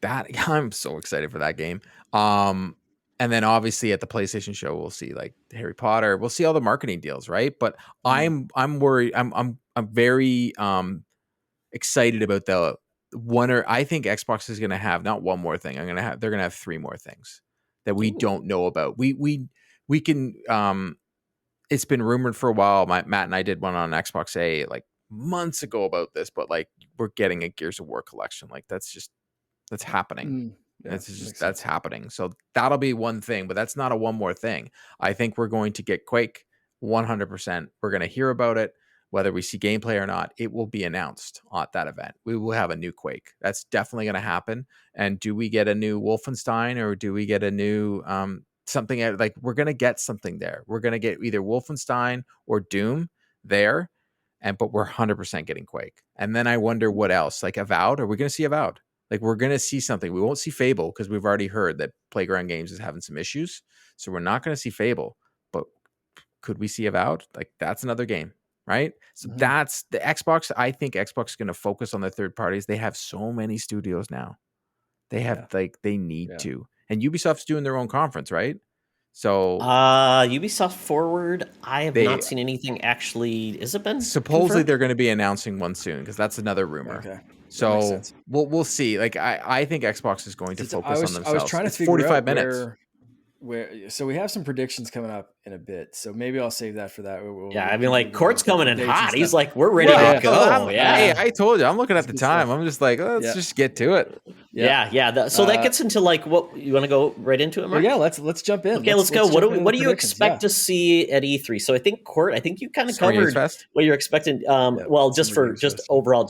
that I'm so excited for that game. And then obviously at the PlayStation show, we'll see like Harry Potter. We'll see all the marketing deals, right? But I'm worried. I'm very excited about the one. Or I think Xbox is going to have not one more thing. They're going to have three more things that we don't know about. We can. It's been rumored for a while. Matt and I did one on Xbox A like months ago about this, but like, we're getting a Gears of War collection. Like, that's happening. That's happening. So that'll be one thing, but that's not a one more thing. I think we're going to get Quake 100%. We're going to hear about it, whether we see gameplay or not. It will be announced at that event. We will have a new Quake. That's definitely going to happen. And do we get a new Wolfenstein, or do we get a new something? Like, we're going to get something there. We're going to get either Wolfenstein or Doom there. But we're 100% getting Quake. And then I wonder what else, like Avowed. Are we going to see Avowed? Like, we're going to see something. We won't see Fable, because we've already heard that Playground Games is having some issues. So we're not going to see Fable, but could we see Avowed? Like, that's another game, right? So that's the Xbox. I think Xbox is going to focus on the third parties. They have so many studios now. They have they need to. And Ubisoft's doing their own conference, right? So Ubisoft Forward, I have not seen anything actually. Has it been supposedly confirmed? they're going to be announcing one soon, because that's another rumor. Okay. So we'll see. Like, I think Xbox is going to focus on themselves. I was trying to figure 45 out minutes. So we have some predictions coming up in a bit. So maybe I'll save that for that. I mean, like, Court's coming in hot. He's like, we're ready to go. Hey, I told you. I'm looking at the time. I'm just like, let's just get to it. So that gets into like, what you want to go right into it, Mark? Well, let's jump in. Okay, let's go. What do you expect to see at E3? So I think Court, you kind of covered what you're expecting. Well, just overall,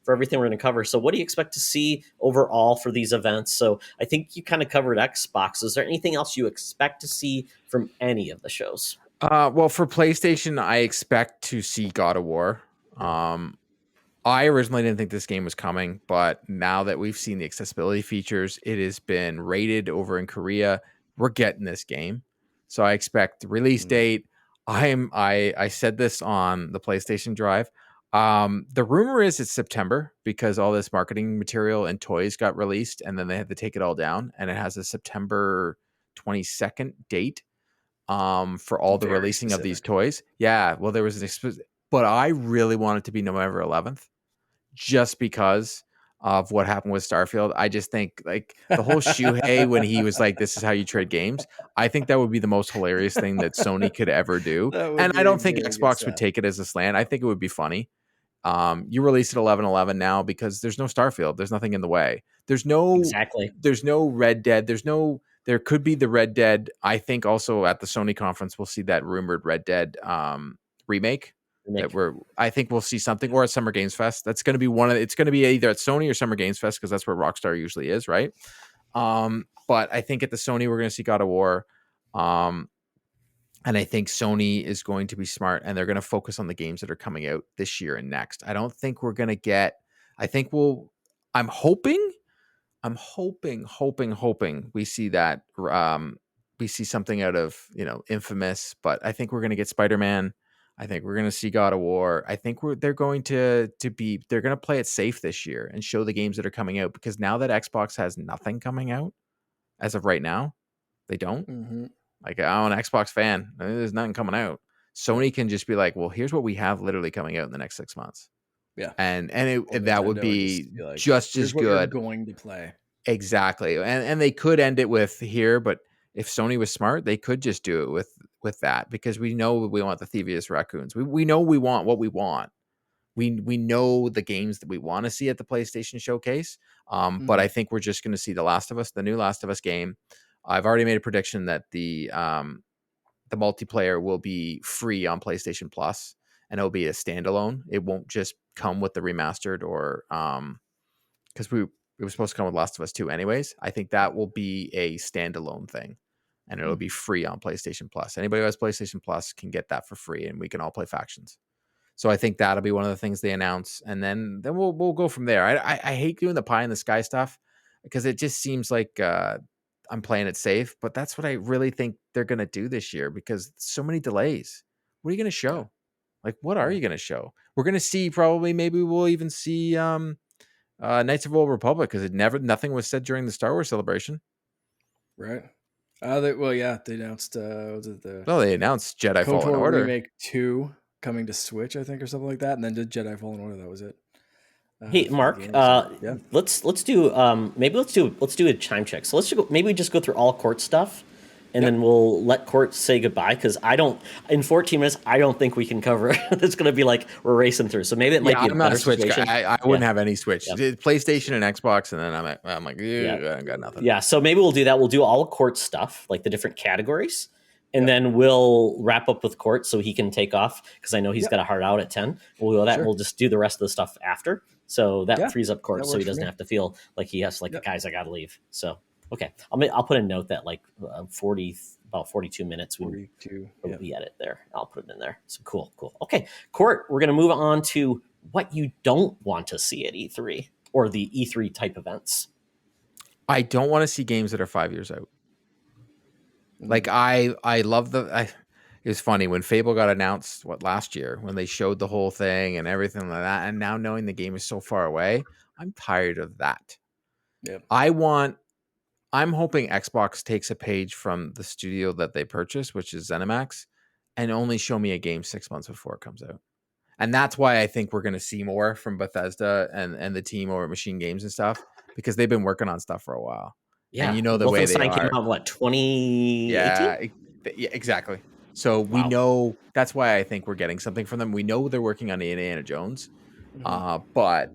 for everything we're going to cover. So what do you expect to see overall for these events? So I think you kind of covered Xbox. Is there anything else you expect to see from any of the shows? Well, for PlayStation, I expect to see God of War. I originally didn't think this game was coming, but now that we've seen the accessibility features, it has been rated over in Korea. We're getting this game, so I expect the release date. I said this on the PlayStation Drive. The rumor is it's September because all this marketing material and toys got released, and then they had to take it all down, and it has a September 22nd date for all the Very releasing of these specific. toys. Yeah, well, there was but I really want it to be November 11th just because of what happened with Starfield. I just think like the whole Shuhei when he was like, "This is how you trade games." I think that would be the most hilarious thing that Sony could ever do, That would and I be don't think very good Xbox would stuff. take it as a slant. I think it would be funny. You release it 11/11 now because there's no Starfield. There's nothing in the way. Exactly. There's no Red Dead. There could be the Red Dead. I think also at the Sony conference we'll see that rumored Red Dead remake. I think we'll see something, or at Summer Games Fest. That's going to be it's going to be either at Sony or Summer Games Fest because that's where Rockstar usually is, right? But I think at the Sony we're going to see God of War. And I think Sony is going to be smart and they're going to focus on the games that are coming out this year and next. I don't think we're going to get, I think I'm hoping we see that, we see something out of, Infamous, but I think we're going to get Spider-Man. I think we're going to see God of War. I think they're going to play it safe this year and show the games that are coming out because now that Xbox has nothing coming out as of right now, they don't. Like, I'm an Xbox fan. There's nothing coming out. Sony can just be like, well, here's what we have literally coming out in the next 6 months. Yeah. And that would be like, just as what good. you're going to play. Exactly. And they could end it with here, but if Sony was smart, they could just do it with that because we know we want the Thievius Raccoons. We know we want what we want. We know the games that we want to see at the PlayStation Showcase. But I think we're just going to see the new Last of Us game. I've already made a prediction that the multiplayer will be free on PlayStation Plus, and it'll be a standalone. It won't just come with the remastered or because it was supposed to come with Last of Us 2 anyways. I think that will be a standalone thing, and it'll be free on PlayStation Plus. Anybody who has PlayStation Plus can get that for free, and we can all play factions. So I think that'll be one of the things they announce, and then we'll go from there. I hate doing the pie in the sky stuff because it just seems like I'm playing it safe, but that's what I really think they're going to do this year because so many delays. What are you going to show? Yeah. Like, what are you going to show? We're going to see maybe we'll even see Knights of the Old Republic because nothing was said during the Star Wars celebration. Right. They announced they announced Jedi Fallen Order Remake 2 coming to Switch, I think, or something like that, and then did Jedi Fallen Order. That was it. Hey, Mark, let's do maybe let's do a time check. So maybe we just go through all Couirt stuff, and then we'll let Couirt say goodbye because in 14 minutes I don't think we can cover it. It's going to be like we're racing through. So maybe it might be a better Switch situation. guy. I wouldn't have any Switch. PlayStation and Xbox, and then I'm like, I got nothing. Yeah, so maybe we'll do that. We'll do all Couirt stuff, like the different categories. And then we'll wrap up with Couirt so he can take off because I know he's got a hard out at 10. We'll do that. Sure. We'll just do the rest of the stuff after. So that frees up Couirt so he doesn't have to feel like he has guys, I got to leave. So, okay. I'll put a note that like about 42 minutes. 42. We'll be at it there. I'll put it in there. So cool. Okay. Couirt, we're going to move on to what you don't want to see at E3 or the E3 type events. I don't want to see games that are 5 years out. Like I love it was funny when Fable got announced last year when they showed the whole thing and everything like that, and now knowing the game is so far away, I'm tired of that. Yep. I'm hoping Xbox takes a page from the studio that they purchased, which is ZeniMax, and only show me a game 6 months before it comes out. And that's why I think we're going to see more from Bethesda and the team over at Machine Games and stuff because they've been working on stuff for a while. Yeah, and the way they are. Came out 2018? Yeah, exactly. So we know that's why I think we're getting something from them. We know they're working on Indiana Jones, but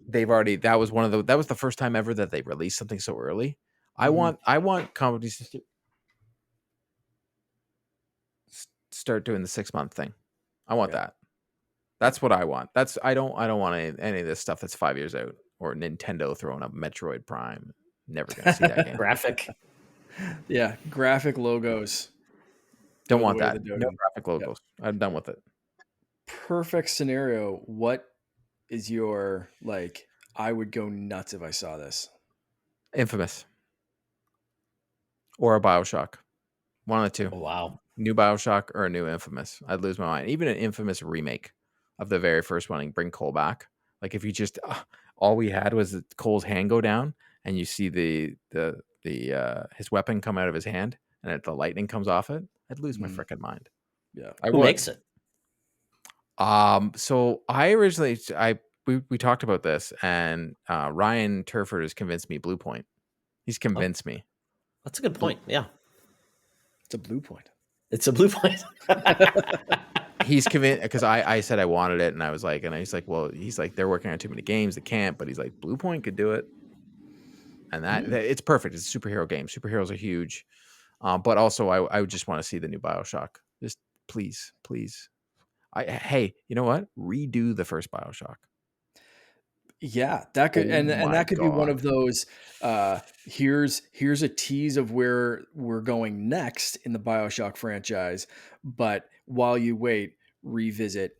they've already. That was the first time ever that they released something so early. I want companies to start doing the 6 month thing. I want that. That's what I want. I don't want any of this stuff that's 5 years out or Nintendo throwing up Metroid Prime. Never gonna see that game. Graphic. Yeah, graphic logos. Don't Go the want way of that. the No Dogen. graphic logos. I'm done with it. Perfect scenario. What is your, like, I would go nuts if I saw this? Infamous or a BioShock. One of the two. Oh, wow. New BioShock or a new Infamous. I'd lose my mind. Even an Infamous remake of the very first one and bring Cole back. Like if you just all we had was Cole's hand go down and you see the his weapon come out of his hand and the lightning comes off it, I'd lose my freaking mind. Yeah. Who makes it? So I originally we talked about this and Ryan Turford has convinced me Blue Point. He's convinced me. That's a good point. Yeah. It's a Blue Point. It's a Blue Point. He's convinced because I said I wanted it and I was like, and he's like, well, he's like, they're working on too many games, they can't, but he's like, Blue Point could do it. And that it's perfect. It's a superhero game. Superheroes are huge. But also I would just want to see the new BioShock. Just please. Hey, you know what? Redo the first BioShock. Yeah, that could and that could be one of those here's a tease of where we're going next in the BioShock franchise, but while you wait, revisit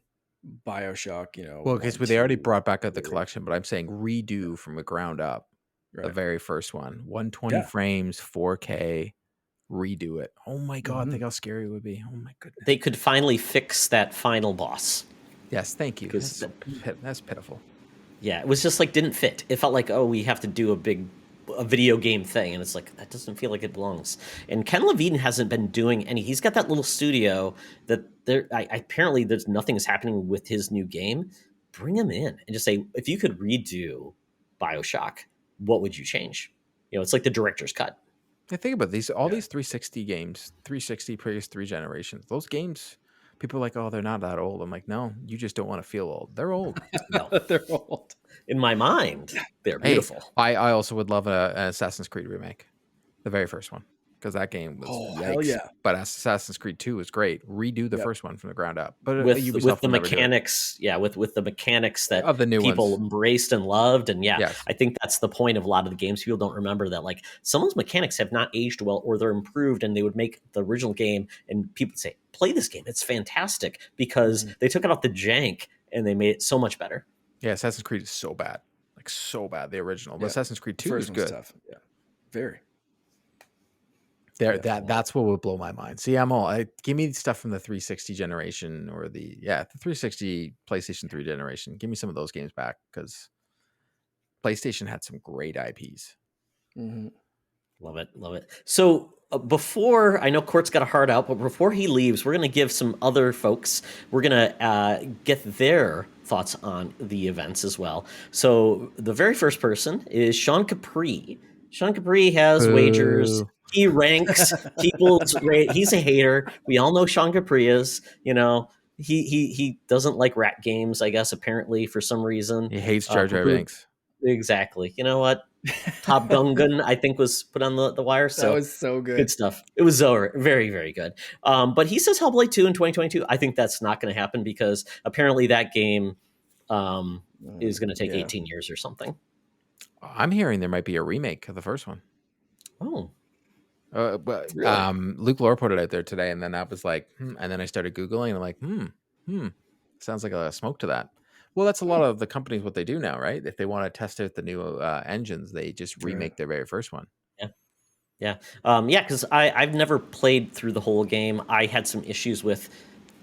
BioShock, Well, because they already brought back up the collection, but I'm saying redo from the ground up. Right. The very first one. 120 frames, 4K, redo it. Oh my god, think how scary it would be. Oh my goodness. They could finally fix that final boss. Yes, thank you. That's pitiful. Yeah, it was just like didn't fit. It felt like, oh, we have to do a video game thing, and it's like that doesn't feel like it belongs. And Ken Levine hasn't been doing any. He's got that little studio that apparently there's nothing is happening with his new game. Bring him in and just say, if you could redo BioShock, what would you change? It's like the director's cut. I think about these 360 games, 360 previous 3 generations. Those games, people are like, oh, they're not that old. I'm like, no, you just don't want to feel old. They're old. No, they're old. In my mind, they're beautiful. I also would love an Assassin's Creed remake, the very first one, because that game was hell yeah. But Assassin's Creed 2 was great. Redo the first one from the ground up, but with the mechanics, with the mechanics that of the new people ones. Embraced and loved, and yes. I think that's the point of a lot of the games. People don't remember that, like, some of those mechanics have not aged well, or they're improved, and they would make the original game, and people say, play this game, it's fantastic, because they took it off the jank and they made it so much better. Yeah, Assassin's Creed is so bad. Like, so bad, the original. But Assassin's Creed 2 is good. Tough. Yeah, very. That's what would blow my mind. See, give me stuff from the 360 generation or the 360 PlayStation 3 generation. Give me some of those games back, because PlayStation had some great IPs. Mm-hmm. Love it. So before, I know Court's got a heart out, but before he leaves, we're going to give some other folks, we're going to get their thoughts on the events as well. So the very first person is Sean Capri. Sean Capri has wagers. He ranks people's rate. He's a hater. We all know Sean Capri is. He doesn't like rat games, I guess, apparently, for some reason. He hates Jar Jar Binks. Exactly. You know what? Top Gungan, I think, was put on the wire. So that was so good. Good stuff. It was very, very good. But he says Hellblade 2 in 2022. I think that's not going to happen, because apparently that game is going to take 18 years or something. I'm hearing there might be a remake of the first one. Oh. But really? Luke Lore put it out there today, and then I was like, and then I started Googling, and I'm like, sounds like a smoke to that. Well, that's a lot of the companies, what they do now, right? If they want to test out the new engines, they just remake their very first one. Yeah. Because I've never played through the whole game. I had some issues with,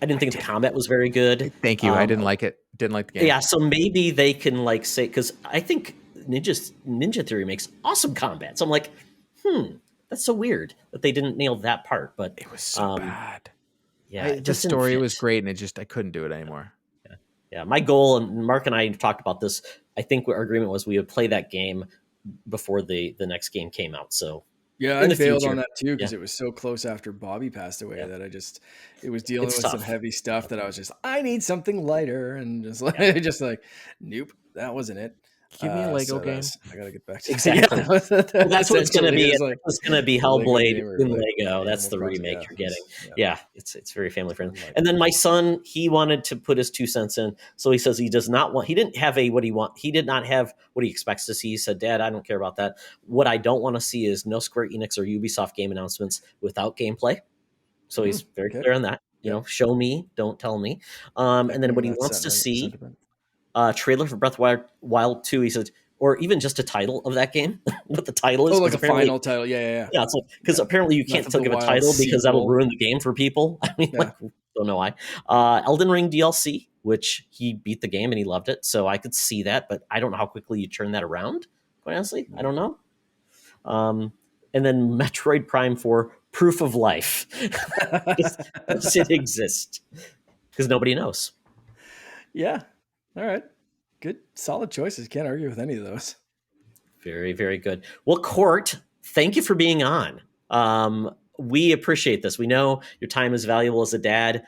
I didn't think the combat was very good. Thank you. I didn't like it. Didn't like the game. Yeah, so maybe they can say, because I think Ninja Theory makes awesome combat. So I'm like, that's so weird that they didn't nail that part. But it was so bad. Yeah, the story was great, and I couldn't do it anymore. Yeah, my goal, and Mark and I talked about this, I think our agreement was we would play that game before the next game came out. So yeah, I failed on that too, because it was so close after Bobby passed away that it was dealing with some heavy stuff that I was just, I need something lighter, and just like, nope, that wasn't it. Give me a Lego game. I gotta get back to exactly. Well, that's what it's going to be. It's going to be Hellblade in Lego. That's the remake you're getting. Yeah, it's very family friendly. And then my son, he wanted to put his 2 cents in, so he says he does not want. He didn't have He did not have what he expects to see. He said, "Dad, I don't care about that. What I don't want to see is no Square Enix or Ubisoft game announcements without gameplay." So he's very clear on that. You know, show me, don't tell me. And then what he wants to see, trailer for Breath of Wild 2, he said, or even just a title of that game, what the title is. Oh, like a final title. Yeah. Yeah, it's like, because apparently you can't think of a title because that'll ruin the game for people. I mean, like, don't know why. Elden Ring DLC, which he beat the game and he loved it, so I could see that, but I don't know how quickly you turn that around, quite honestly. I don't know. And then Metroid Prime 4, Proof of Life. Does it exist? Because nobody knows. Yeah. All right. Good, solid choices. Can't argue with any of those. Very, very good. Well, Couirt, thank you for being on. We appreciate this. We know your time is valuable as a dad.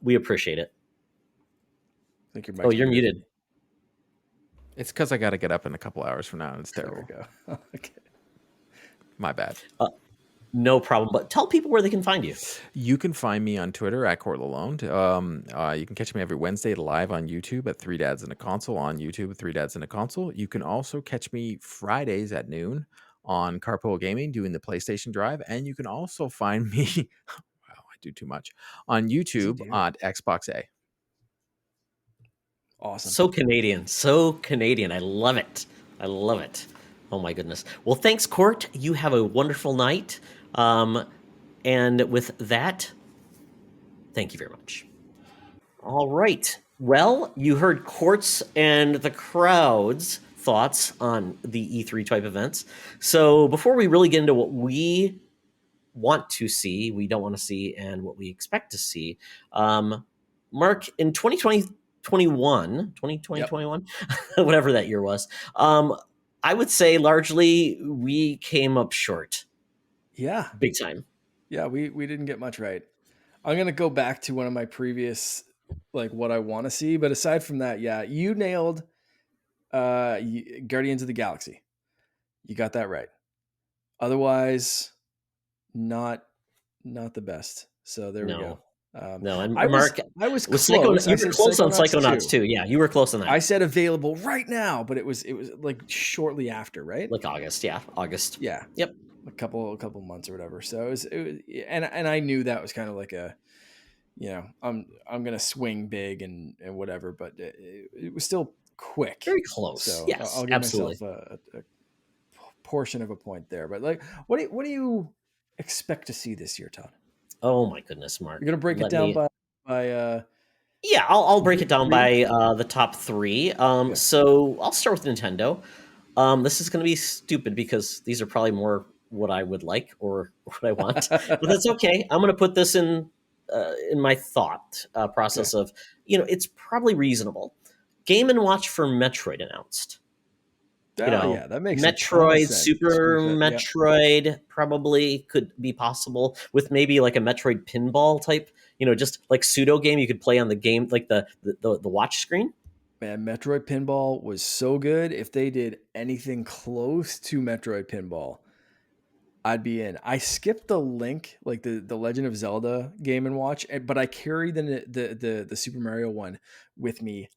We appreciate it. I think you're muted. It's because I got to get up in a couple hours from now, and it's terrible. There we go. Okay. My bad. No problem. But tell people where they can find you. You can find me on Twitter at Couirt Lalonde. You can catch me every Wednesday live on YouTube at 3 Dads and a Console on YouTube at 3 Dads and a Console. You can also catch me Fridays at noon on Carpool Gaming doing the PlayStation Drive. And you can also find me, wow, I do too much, on YouTube on Xbox A. Awesome. So Canadian. I love it. Oh my goodness. Well, thanks, Couirt. You have a wonderful night. And with that, thank you very much. All right. Well, you heard Couirt's and the crowd's thoughts on the E3 type events. So before we really get into what we want to see, we don't want to see, and what we expect to see, Mark, in 2021, whatever that year was, I would say largely we came up short. Yeah. Big time. Yeah, we didn't get much right. I'm going to go back to one of my previous, like, what I want to see. But aside from that, yeah, you nailed Guardians of the Galaxy. You got that right. Otherwise, not the best. So there we go. No, and I Mark, was close. You were close on Psychonauts 2. Yeah, you were close on that. I said available right now, but it was like shortly after, right? Like August. Yeah, August. Yeah. Yep. A couple months or whatever. So it was and I knew that was kind of like a, you know, I'm gonna swing big and whatever, but it was still quick, very close. So yes, I'll give myself a portion of a point there. But like, what do you expect to see this year, Todd? Oh my goodness, Mark! You're gonna break it down by. Yeah, I'll break it down by the top 3. Okay. So I'll start with Nintendo. This is going to be stupid because these are probably more what I would like or what I want, but that's okay. I'm going to put this in my thought process of, you know, it's probably reasonable. Game & Watch for Metroid announced. Yeah, that makes Metroid, Super Metroid probably could be possible with maybe like a Metroid pinball type, you know, just like pseudo game you could play on the game, like the watch screen. Man, Metroid Pinball was so good. If they did anything close to Metroid Pinball, I'd be in. I skipped the Link, like the Legend of Zelda Game & Watch, but I carry the Super Mario one with me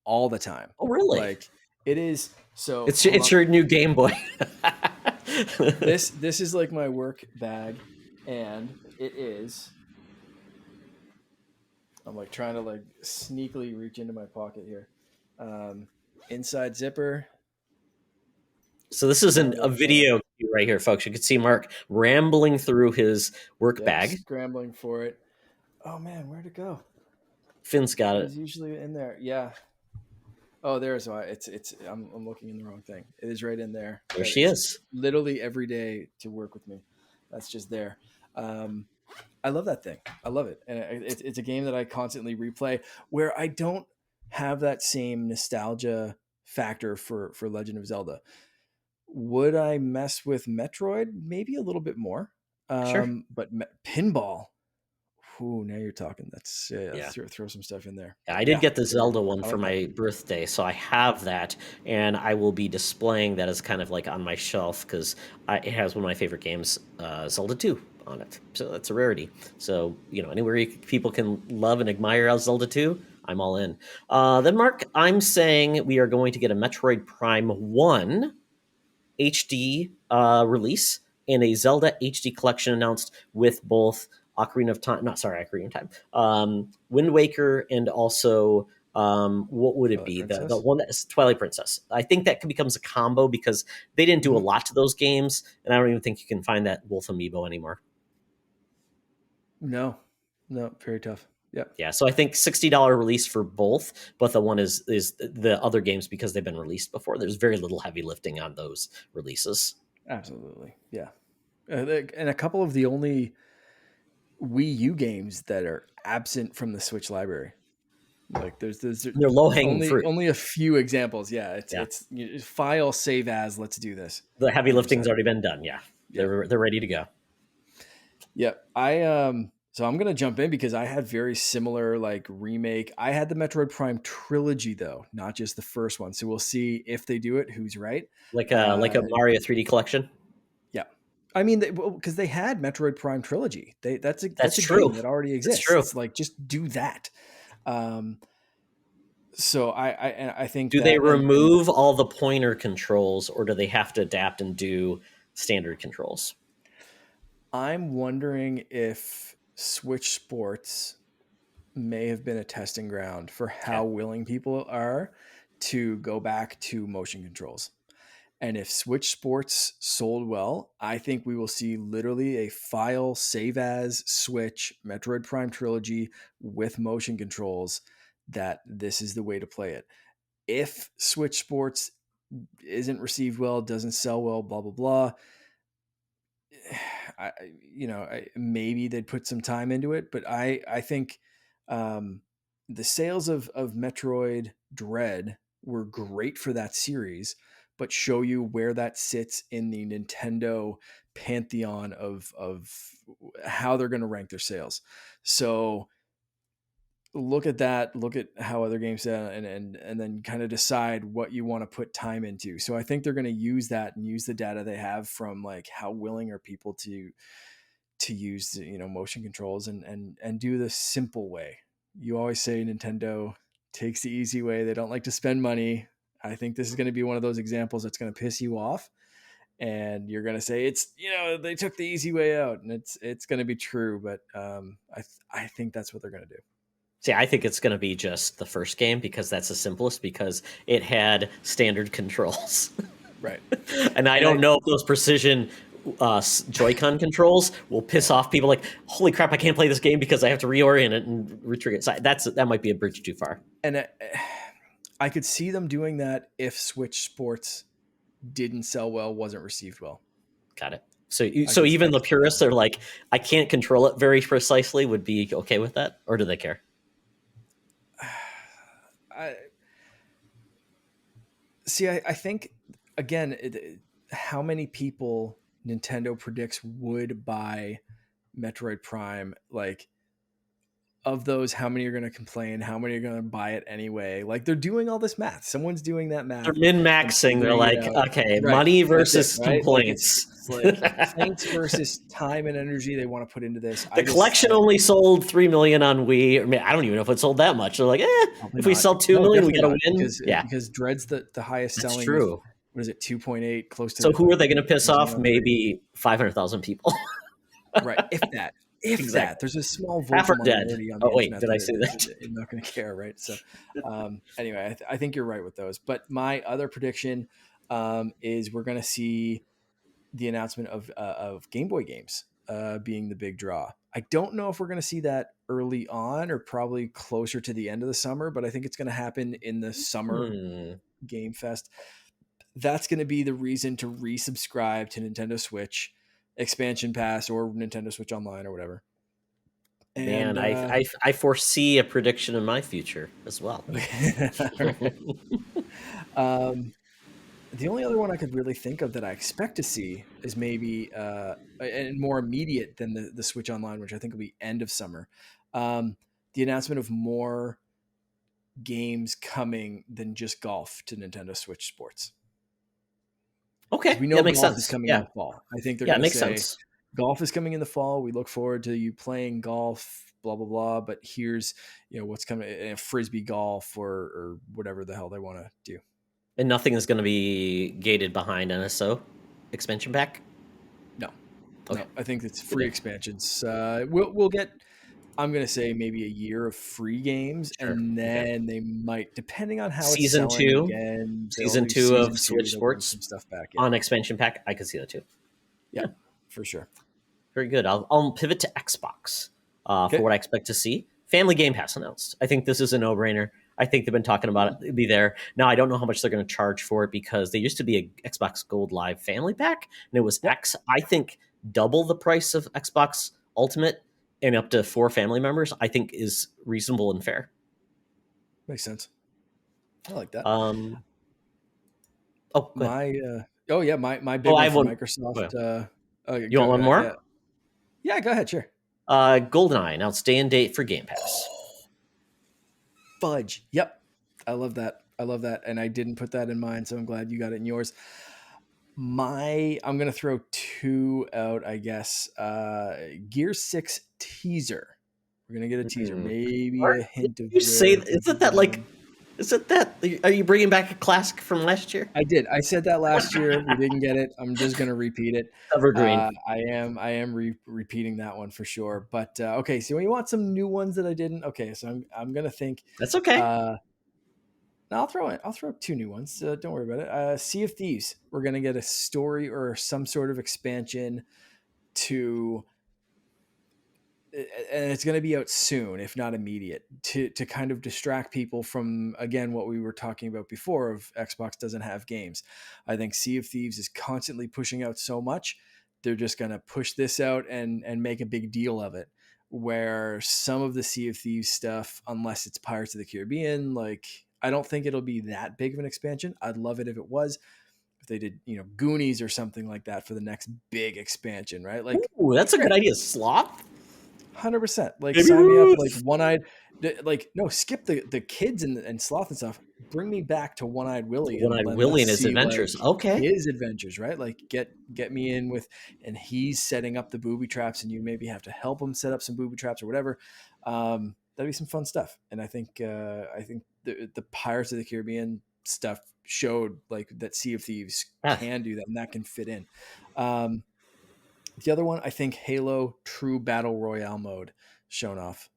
all the time. Oh, really? Like it is. So it's your new Game Boy. This is like my work bag, and it is. I'm like trying to like sneakily reach into my pocket here. Inside zipper. So this is a video right here, folks. You can see Mark rambling through his work bag. Scrambling for it. Oh man, where'd it go? Finn's got it. It's usually in there. Yeah. Oh, there's why. It's. I'm looking in the wrong thing. It is right in there. There she is. Literally every day to work with me. That's just there. I love that thing. I love it, and it's a game that I constantly replay. Where I don't have that same nostalgia factor for Legend of Zelda. Would I mess with Metroid? Maybe a little bit more. Sure. But pinball. Ooh, now you're talking. That's throw some stuff in there. Yeah, I did get the Zelda one for my birthday, so I have that, and I will be displaying that as kind of like on my shelf because it has one of my favorite games, Zelda 2, on it. So that's a rarity. So, you know, anywhere people can love and admire Zelda 2, I'm all in. Then, Mark, I'm saying we are going to get a Metroid Prime 1 HD release and a Zelda HD collection announced with both Ocarina of Time, not sorry, Ocarina of Time, Wind Waker, and also what would it Twilight be? The Princess? one that's Twilight Princess. I think that becomes a combo because they didn't do a lot to those games, and I don't even think you can find that Wolf Amiibo anymore. No, very tough. Yeah. Yeah, so I think $60 release for both, but the one is the other games because they've been released before. There's very little heavy lifting on those releases. Absolutely, yeah. And a couple of the only Wii U games that are absent from the Switch library. Like there's They're low hanging fruit. only a few examples. Yeah, Yeah. it's file save as. Let's do this. The heavy 100%. lifting's already been done. Yeah, they're ready to go. Yeah, so I'm gonna jump in because I had very similar like remake. I had the Metroid Prime trilogy though, not just the first one. So we'll see if they do it. Who's right? Like a Mario 3D collection. Yeah, I mean, because they had Metroid Prime trilogy. That's a true. game that already exists. That's true. It's like just do that. So I think do they remove all the pointer controls, or do they have to adapt and do standard controls? I'm wondering if Switch Sports may have been a testing ground for how willing people are to go back to motion controls. And if Switch Sports sold well, I think we will see literally a file save as Switch Metroid Prime trilogy with motion controls, that this is the way to play it. If Switch Sports isn't received well, doesn't sell well, blah, blah, blah, maybe they'd put some time into it, but I think the sales of Metroid Dread were great for that series, but show you where that sits in the Nintendo pantheon of how they're going to rank their sales. So look at that, look at how other games sell, and then kind of decide what you want to put time into. So I think they're going to use that and use the data they have from like how willing are people to use motion controls and do the simple way. You always say Nintendo takes the easy way. They don't like to spend money. I think this is going to be one of those examples that's going to piss you off, and you're going to say it's they took the easy way out, and it's going to be true. But I think that's what they're going to do. See, I think it's going to be just the first game because that's the simplest, because it had standard controls. Right. And I don't know if those precision Joy-Con controls will piss off people like, holy crap, I can't play this game because I have to reorient it and retrigger it. So that might be a bridge too far. And I could see them doing that if Switch Sports didn't sell well, wasn't received well. Got it. So even the purists are like, I can't control it very precisely, would be okay with that? Or do they care? I think, again, how many people Nintendo predicts would buy Metroid Prime? Like, of those, how many are going to complain? How many are going to buy it anyway? Like, they're doing all this math. Someone's doing that math. They're min-maxing. They're like, okay, money versus complaints. Like complaints versus time and energy they want to put into this. The collection only sold 3 million on Wii. I mean, I don't even know if it sold that much. They're like, if we sell 2 million, we got to win. Because Dread's the highest selling. That's true. What is it, 2.8, close to. So who are they going to piss off? Maybe 500,000 people. Right, if that. That there's a small vote half are dead. On the did I say that? I'm not going to care, right? So, anyway, I think you're right with those. But my other prediction is we're going to see the announcement of Game Boy games being the big draw. I don't know if we're going to see that early on or probably closer to the end of the summer, but I think it's going to happen in the summer Game Fest. That's going to be the reason to resubscribe to Nintendo Switch Expansion Pass or Nintendo Switch Online or whatever. And I foresee a prediction in my future as well. The only other one I could really think of that I expect to see is maybe and more immediate than the Switch Online, which I think will be end of summer. The announcement of more games coming than just golf to Nintendo Switch Sports. Okay, we know that makes golf sense. is coming in the fall. I think they're going to say sense. Golf is coming in the fall. We look forward to you playing golf, blah, blah, blah. But here's what's coming, frisbee golf or whatever the hell they want to do. And nothing is going to be gated behind NSO expansion pack? No. No, I think it's free expansions. We'll get, I'm going to say, maybe a year of free games, Sure. and then they might, depending on how it's Season selling 2. again, they'll Season do 2 of season 2. Switch They'll bring Sports some stuff back. Yeah. on expansion pack. I could see that too. Yeah, for sure. Very good. I'll pivot to Xbox for what I expect to see. Family Game Pass announced. I think this is a no-brainer. I think they've been talking about it. It'll be there. Now, I don't know how much they're going to charge for it because there used to be a Xbox Gold Live family pack, and it was I think double the price of Xbox Ultimate and up to 4 family members, I think is reasonable and fair. Makes sense. I like that. My big one for Microsoft. You want one more? Yeah, go ahead. Sure. GoldenEye announced day and date for Game Pass. Fudge. Yep. I love that. And I didn't put that in mine, so I'm glad you got it in yours. I'm going to throw 2 out, I guess. Gear 6 teaser. We're going to get a teaser. Maybe a hint of... Isn't that like... Is it that? Are you bringing back a classic from last year? I did. I said that last year. We didn't get it. I'm just going to repeat it. Evergreen. I am repeating that one for sure. But okay, so you want some new ones that I didn't? Okay, so I'm going to think. That's okay. No, I'll throw 2 new ones. Don't worry about it. Sea of Thieves. We're going to get a story or some sort of expansion to... and it's going to be out soon, if not immediate, to kind of distract people from, again, what we were talking about before of Xbox doesn't have games. I think Sea of Thieves is constantly pushing out so much. They're just going to push this out and make a big deal of it, where some of the Sea of Thieves stuff, unless it's Pirates of the Caribbean, like, I don't think it'll be that big of an expansion. I'd love it if it was. If they did, Goonies or something like that for the next big expansion, right? Like, ooh, that's a good idea. Sloth? 100%. Like, sign me up. Like, One-Eyed. Like, no, skip the kids and Sloth and stuff. Bring me back to One-Eyed Willie. One-Eyed Willie and his adventures. Like, okay, his adventures, right? Like, get me in with, and he's setting up the booby traps, and you maybe have to help him set up some booby traps or whatever. That'd be some fun stuff. And I think the Pirates of the Caribbean stuff showed like that Sea of Thieves can do that, and that can fit in. The other one, I think Halo True Battle Royale mode shown off.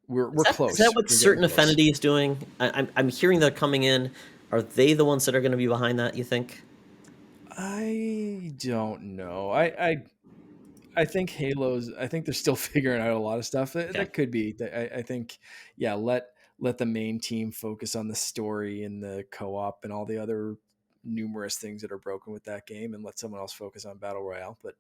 We're close. Is that what Certain Affinity is doing? I'm hearing they're coming in. Are they the ones that are going to be behind that, you think? I don't know. I think Halo's... I think they're still figuring out a lot of stuff. That could be. I think, yeah, let the main team focus on the story and the co-op and all the other numerous things that are broken with that game, and let someone else focus on Battle Royale. But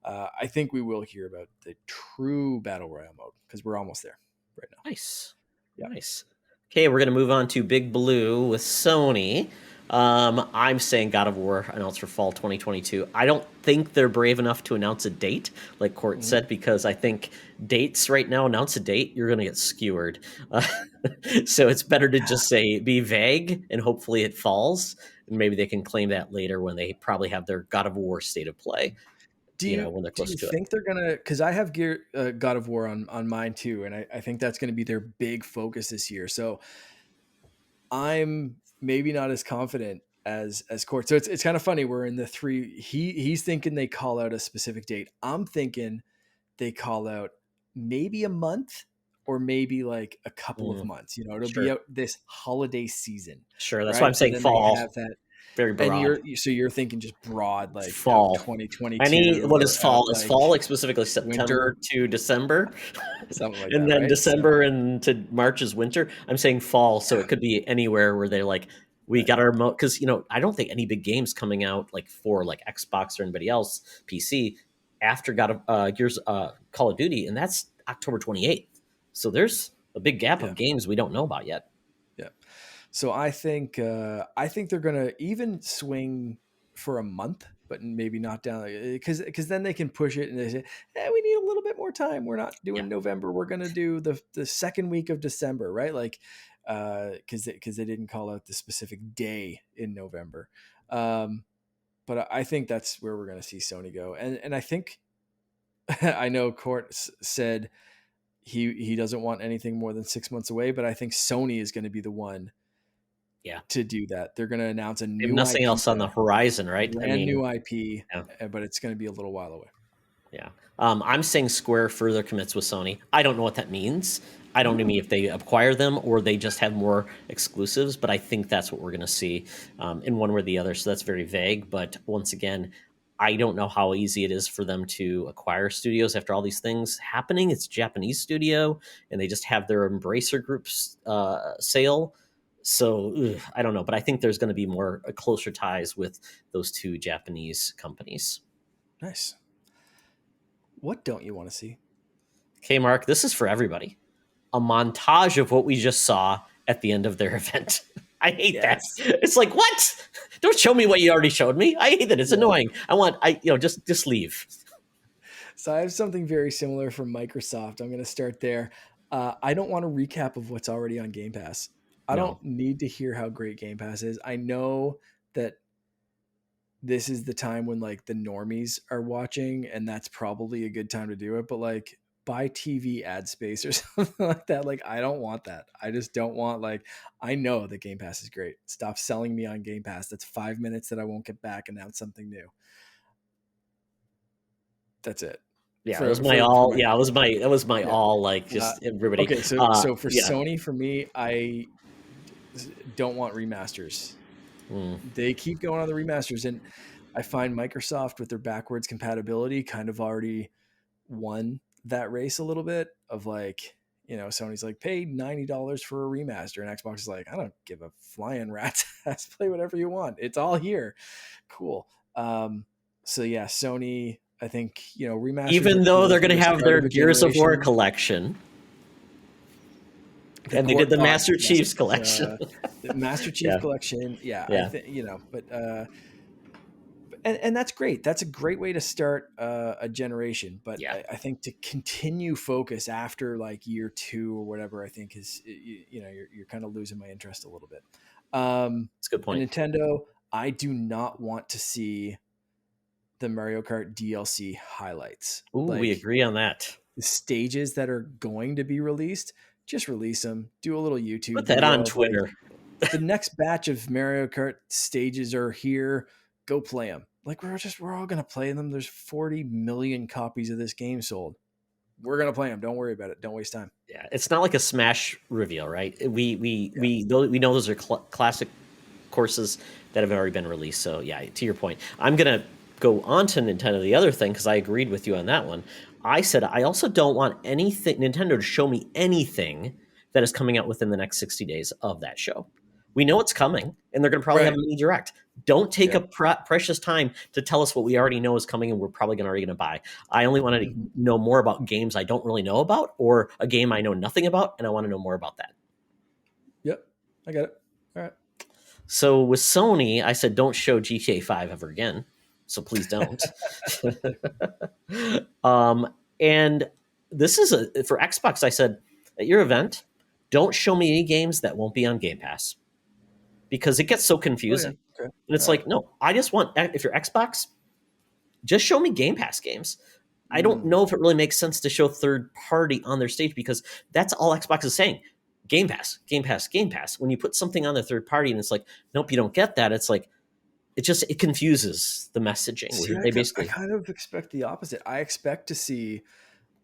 I think we will hear about the true Battle Royale mode because we're almost there right now. Nice. Yeah. Nice. Okay, we're going to move on to Big Blue with Sony. I'm saying God of War announced for fall 2022. I don't think they're brave enough to announce a date, like Couirt said, because I think dates right now, announce a date, you're going to get skewered. So it's better to just say, be vague, and hopefully it falls. And maybe they can claim that later when they probably have their God of War state of play. Do you think they're gonna? Because I have God of War on mine too, and I think that's going to be their big focus this year. So I'm maybe not as confident as Couirt. So it's kind of funny. We're in the 3. He's thinking they call out a specific date. I'm thinking they call out maybe a month or maybe like a couple of months. It'll be out this holiday season. Sure, that's why I'm saying fall. Have that. Very broad. And you're thinking just broad, like fall 2022. What is fall? Is fall like specifically September to December? Something like and that, then right? December into March is winter. I'm saying fall, so it could be anywhere where they're like, we got our because I don't think any big games coming out like for like Xbox or anybody else PC after Call of Duty, and that's October 28th. So there's a big gap of games we don't know about yet. Yeah. So I think they're gonna even swing for a month, but maybe not down, because then they can push it and they say, we need a little bit more time. We're not doing November. We're gonna do the second week of December, right? Like, because they didn't call out the specific day in November. But I think that's where we're gonna see Sony go, and I think I know Couirt said he doesn't want anything more than 6 months away, but I think Sony is going to be the one to do that. They're going to announce a new nothing IP else on the horizon, right? Brand new IP, but it's going to be a little while away. Yeah. I'm saying Square further commits with Sony. I don't know what that means. I don't know if they acquire them or they just have more exclusives, but I think that's what we're going to see in one way or the other. So that's very vague. But once again, I don't know how easy it is for them to acquire studios after all these things happening. It's a Japanese studio, and they just have their Embracer Group's sale. So I don't know, but I think there's going to be more closer ties with those two Japanese companies. Nice. What don't you want to see? Okay, Mark, this is for everybody. A montage of what we just saw at the end of their event. I hate that. It's like, what? Don't show me what you already showed me. I hate that. It's annoying. Just leave. So I have something very similar from Microsoft. I'm going to start there. I don't want a recap of what's already on Game Pass. I don't need to hear how great Game Pass is. I know that this is the time when like the normies are watching, and that's probably a good time to do it. But like, buy TV ad space or something like that. Like, I don't want that. I just don't want, like, I know that Game Pass is great. Stop selling me on Game Pass. That's 5 minutes that I won't get back. Announce something new. That's it. Yeah, it was my all. Yeah, it was my all. Like, just everybody. Okay, so for Sony, for me, I don't want remasters. They keep going on the remasters, and I find Microsoft with their backwards compatibility kind of already won that race a little bit. Of like, you know, Sony's like, pay $90 for a remaster, and Xbox is like, I don't give a flying rat's ass. Play whatever you want. It's all here. Cool. So yeah, Sony, I think, you know, remasters. Even though they're going to have their Gears of War collection. And they did the Master Chief's collection. Master Chief collection. Yeah. I think, you know, but and that's great. That's a great way to start a generation. But I think to continue focus after like year 2 or whatever, I think is, you know, you're kind of losing my interest a little bit. That's a good point. Nintendo, I do not want to see the Mario Kart DLC highlights. Ooh, like, we agree on that. The stages that are going to be released, just release them. Do a little YouTube. Put that on Twitter. Like, the next batch of Mario Kart stages are here. Go play them. Like, we're all gonna play them. There's 40 million copies of this game sold. We're gonna play them. Don't worry about it. Don't waste time. Yeah, it's not like a Smash reveal, right? We know those are classic courses that have already been released. So yeah, to your point, I'm gonna go on to Nintendo. The other thing, because I agreed with you on that one. I said I also don't want Nintendo to show me anything that is coming out within the next 60 days of that show. We know it's coming, and they're going to probably have a mini direct. Don't take a precious time to tell us what we already know is coming and we're probably already going to buy. I only wanted to know more about games I don't really know about, or a game I know nothing about, and I want to know more about that. Yep, I got it. All right. So with Sony, I said don't show GTA 5 ever again. So please don't. And this is for Xbox. I said at your event, don't show me any games that won't be on Game Pass, because it gets so confusing. Okay. And it's like, no, I just want, if you're Xbox, just show me Game Pass games. I don't know if it really makes sense to show third party on their stage, because that's all Xbox is saying. Game Pass, Game Pass, Game Pass. When you put something on the third party and it's like, nope, you don't get that. It's like, it confuses the messaging. See, I kind of expect the opposite. I expect to see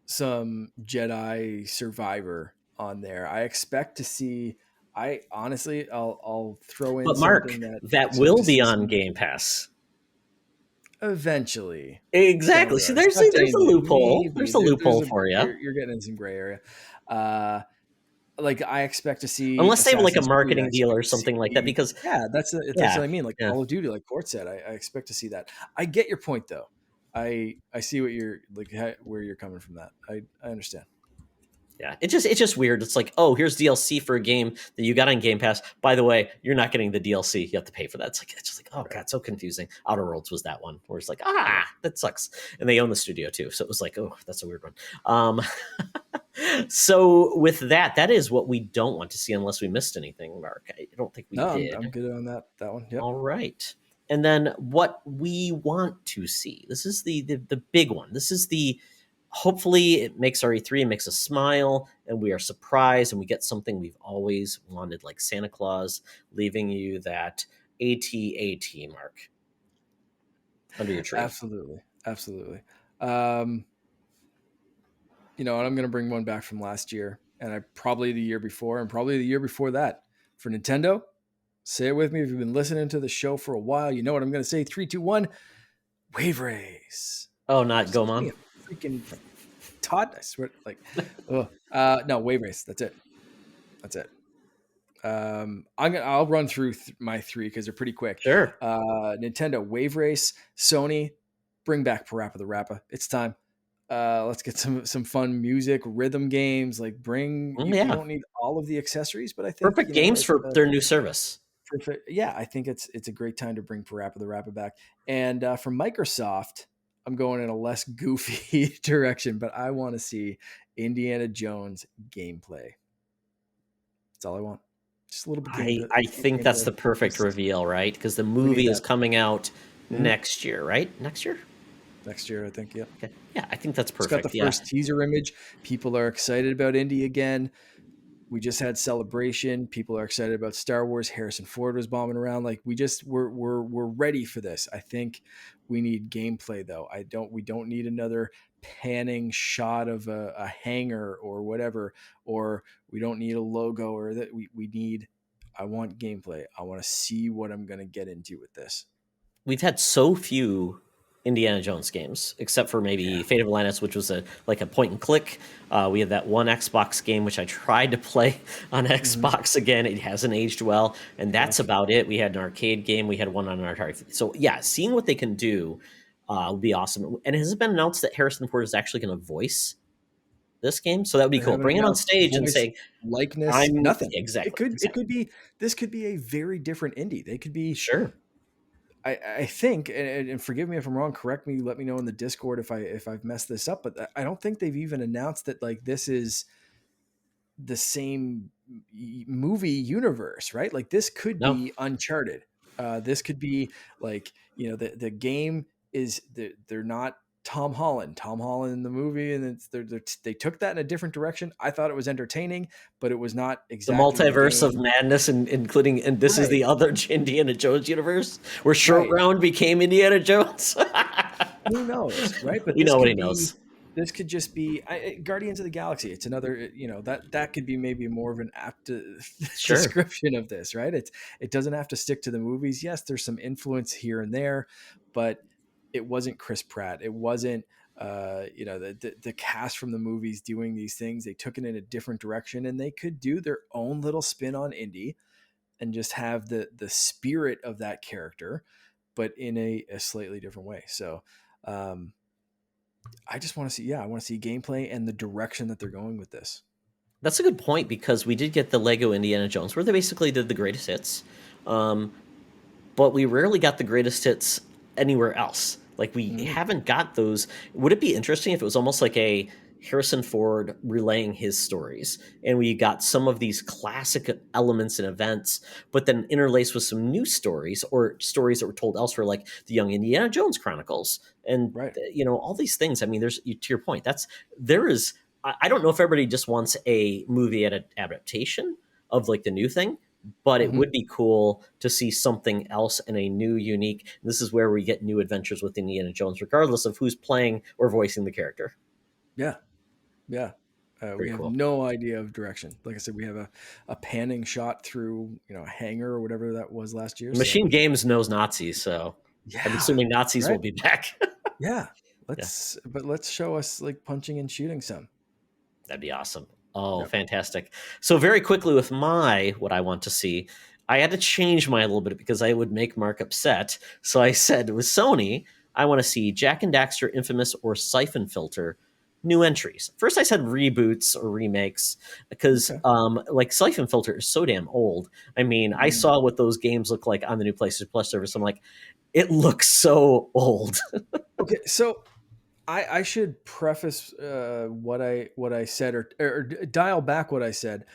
some Jedi Survivor on there. I expect to see. I'll throw in. But Mark, that will be on Game Pass eventually. Exactly. So there's a loophole. There's a loophole for you. You're getting in some gray area. Like, I expect to see, unless they have like a marketing deal or something like that, because that's what I mean. Like Call of Duty, like Couirt said, I expect to see that. I get your point though. I see what you're like, where you're coming from. That I understand. Yeah, it's just weird. It's like, oh, here's DLC for a game that you got on Game Pass. By the way, you're not getting the DLC. You have to pay for that. It's just like, oh god, so confusing. Outer Worlds was that one where it's like, that sucks. And they own the studio too, so it was like, oh, that's a weird one. So with that is what we don't want to see, unless we missed anything, Mark. I don't think we did. I'm good on that one. Yep. All right. And then what we want to see. This is the big one. This is the, hopefully it makes our E3, it makes us smile, and we are surprised, and we get something we've always wanted, like Santa Claus leaving you that AT-AT mark under your tree. Absolutely. And I'm going to bring one back from last year, and probably the year before, and probably the year before that for Nintendo. Say it with me if you've been listening to the show for a while. You know what I'm going to say. 3, 2, 1. Wave Race. Oh, not Gomon. Freaking Todd. I swear. No, Wave Race. That's it. I'll run through my 3 because they're pretty quick. Sure. Nintendo, Wave Race. Sony, bring back Parappa the Rappa. It's time. Let's get some fun music, rhythm games. Like you don't need all of the accessories, but I think perfect games for their new service. Yeah, I think it's a great time to bring Parappa the Rappa back. And from Microsoft, I'm going in a less goofy direction, but I want to see Indiana Jones gameplay. That's all I want. Just a little bit. I think that's the perfect reveal, right? Because the movie is coming out next year, right? Next year, I think. Yeah. Okay. Yeah, I think that's perfect. It's got the first teaser image. People are excited about Indy again. We just had Celebration. People are excited about Star Wars. Harrison Ford was bombing around. Like we're ready for this. I think we need gameplay though. We don't need another panning shot of a hangar or whatever, or we don't need a logo or that I want gameplay. I want to see what I'm going to get into with this. We've had so few Indiana Jones games, except for maybe Fate of Atlantis, which was a point and click. We had that one Xbox game, which I tried to play on Xbox again. It hasn't aged well, and that's about it. We had an arcade game. We had one on an Atari. So yeah, seeing what they can do would be awesome. And has it been announced that Harrison Ford is actually going to voice this game? So that would be cool. Bring him on stage and say likeness, nothing. Exactly. This could be a very different Indy. They could be sure. I think, and forgive me if I'm wrong, correct me, let me know in the Discord if I've messed this up, but I don't think they've even announced that like this is the same movie universe, right? Like this could be Uncharted. This could be like, the game is they're not Tom Holland in the movie, and they took that in a different direction. I thought it was entertaining, but it was not exactly the multiverse of madness, and this is the other Indiana Jones universe where Short Round became Indiana Jones. Who knows, right? But nobody knows. This could just be Guardians of the Galaxy. It's another, that could be maybe more of an apt description of this, right? It doesn't have to stick to the movies. Yes, there's some influence here and there, but it wasn't Chris Pratt. It wasn't, the cast from the movies doing these things. They took it in a different direction, and they could do their own little spin on Indy and just have the spirit of that character, but in a slightly different way. So I just want to see, I want to see gameplay and the direction that they're going with this. That's a good point, because we did get the Lego Indiana Jones where they basically did the greatest hits. But we rarely got the greatest hits anywhere else. Like we haven't got those. Would it be interesting if it was almost like a Harrison Ford relaying his stories, and we got some of these classic elements and events, but then interlaced with some new stories or stories that were told elsewhere, like the Young Indiana Jones Chronicles, and all these things. I mean, to your point, I don't know if everybody just wants a movie adaptation of like the new thing, but it would be cool to see something else in a new, unique. This is where we get new adventures with Indiana Jones, regardless of who's playing or voicing the character. Yeah. We have no idea of direction. Like I said, we have a panning shot through, a hangar or whatever that was last year. Machine Games knows Nazis, so I'm assuming Nazis will be back. But let's show us like punching and shooting some. That'd be awesome. Oh, fantastic. So very quickly with what I want to see, I had to change mine a little bit because I would make Mark upset. So I said with Sony, I want to see Jak and Daxter, Infamous, or Siphon Filter new entries. First I said reboots or remakes because like Siphon Filter is so damn old. I mean, I saw what those games look like on the new PlayStation Plus service. I'm like, it looks so old. Okay, so I should preface what I said or dial back what I said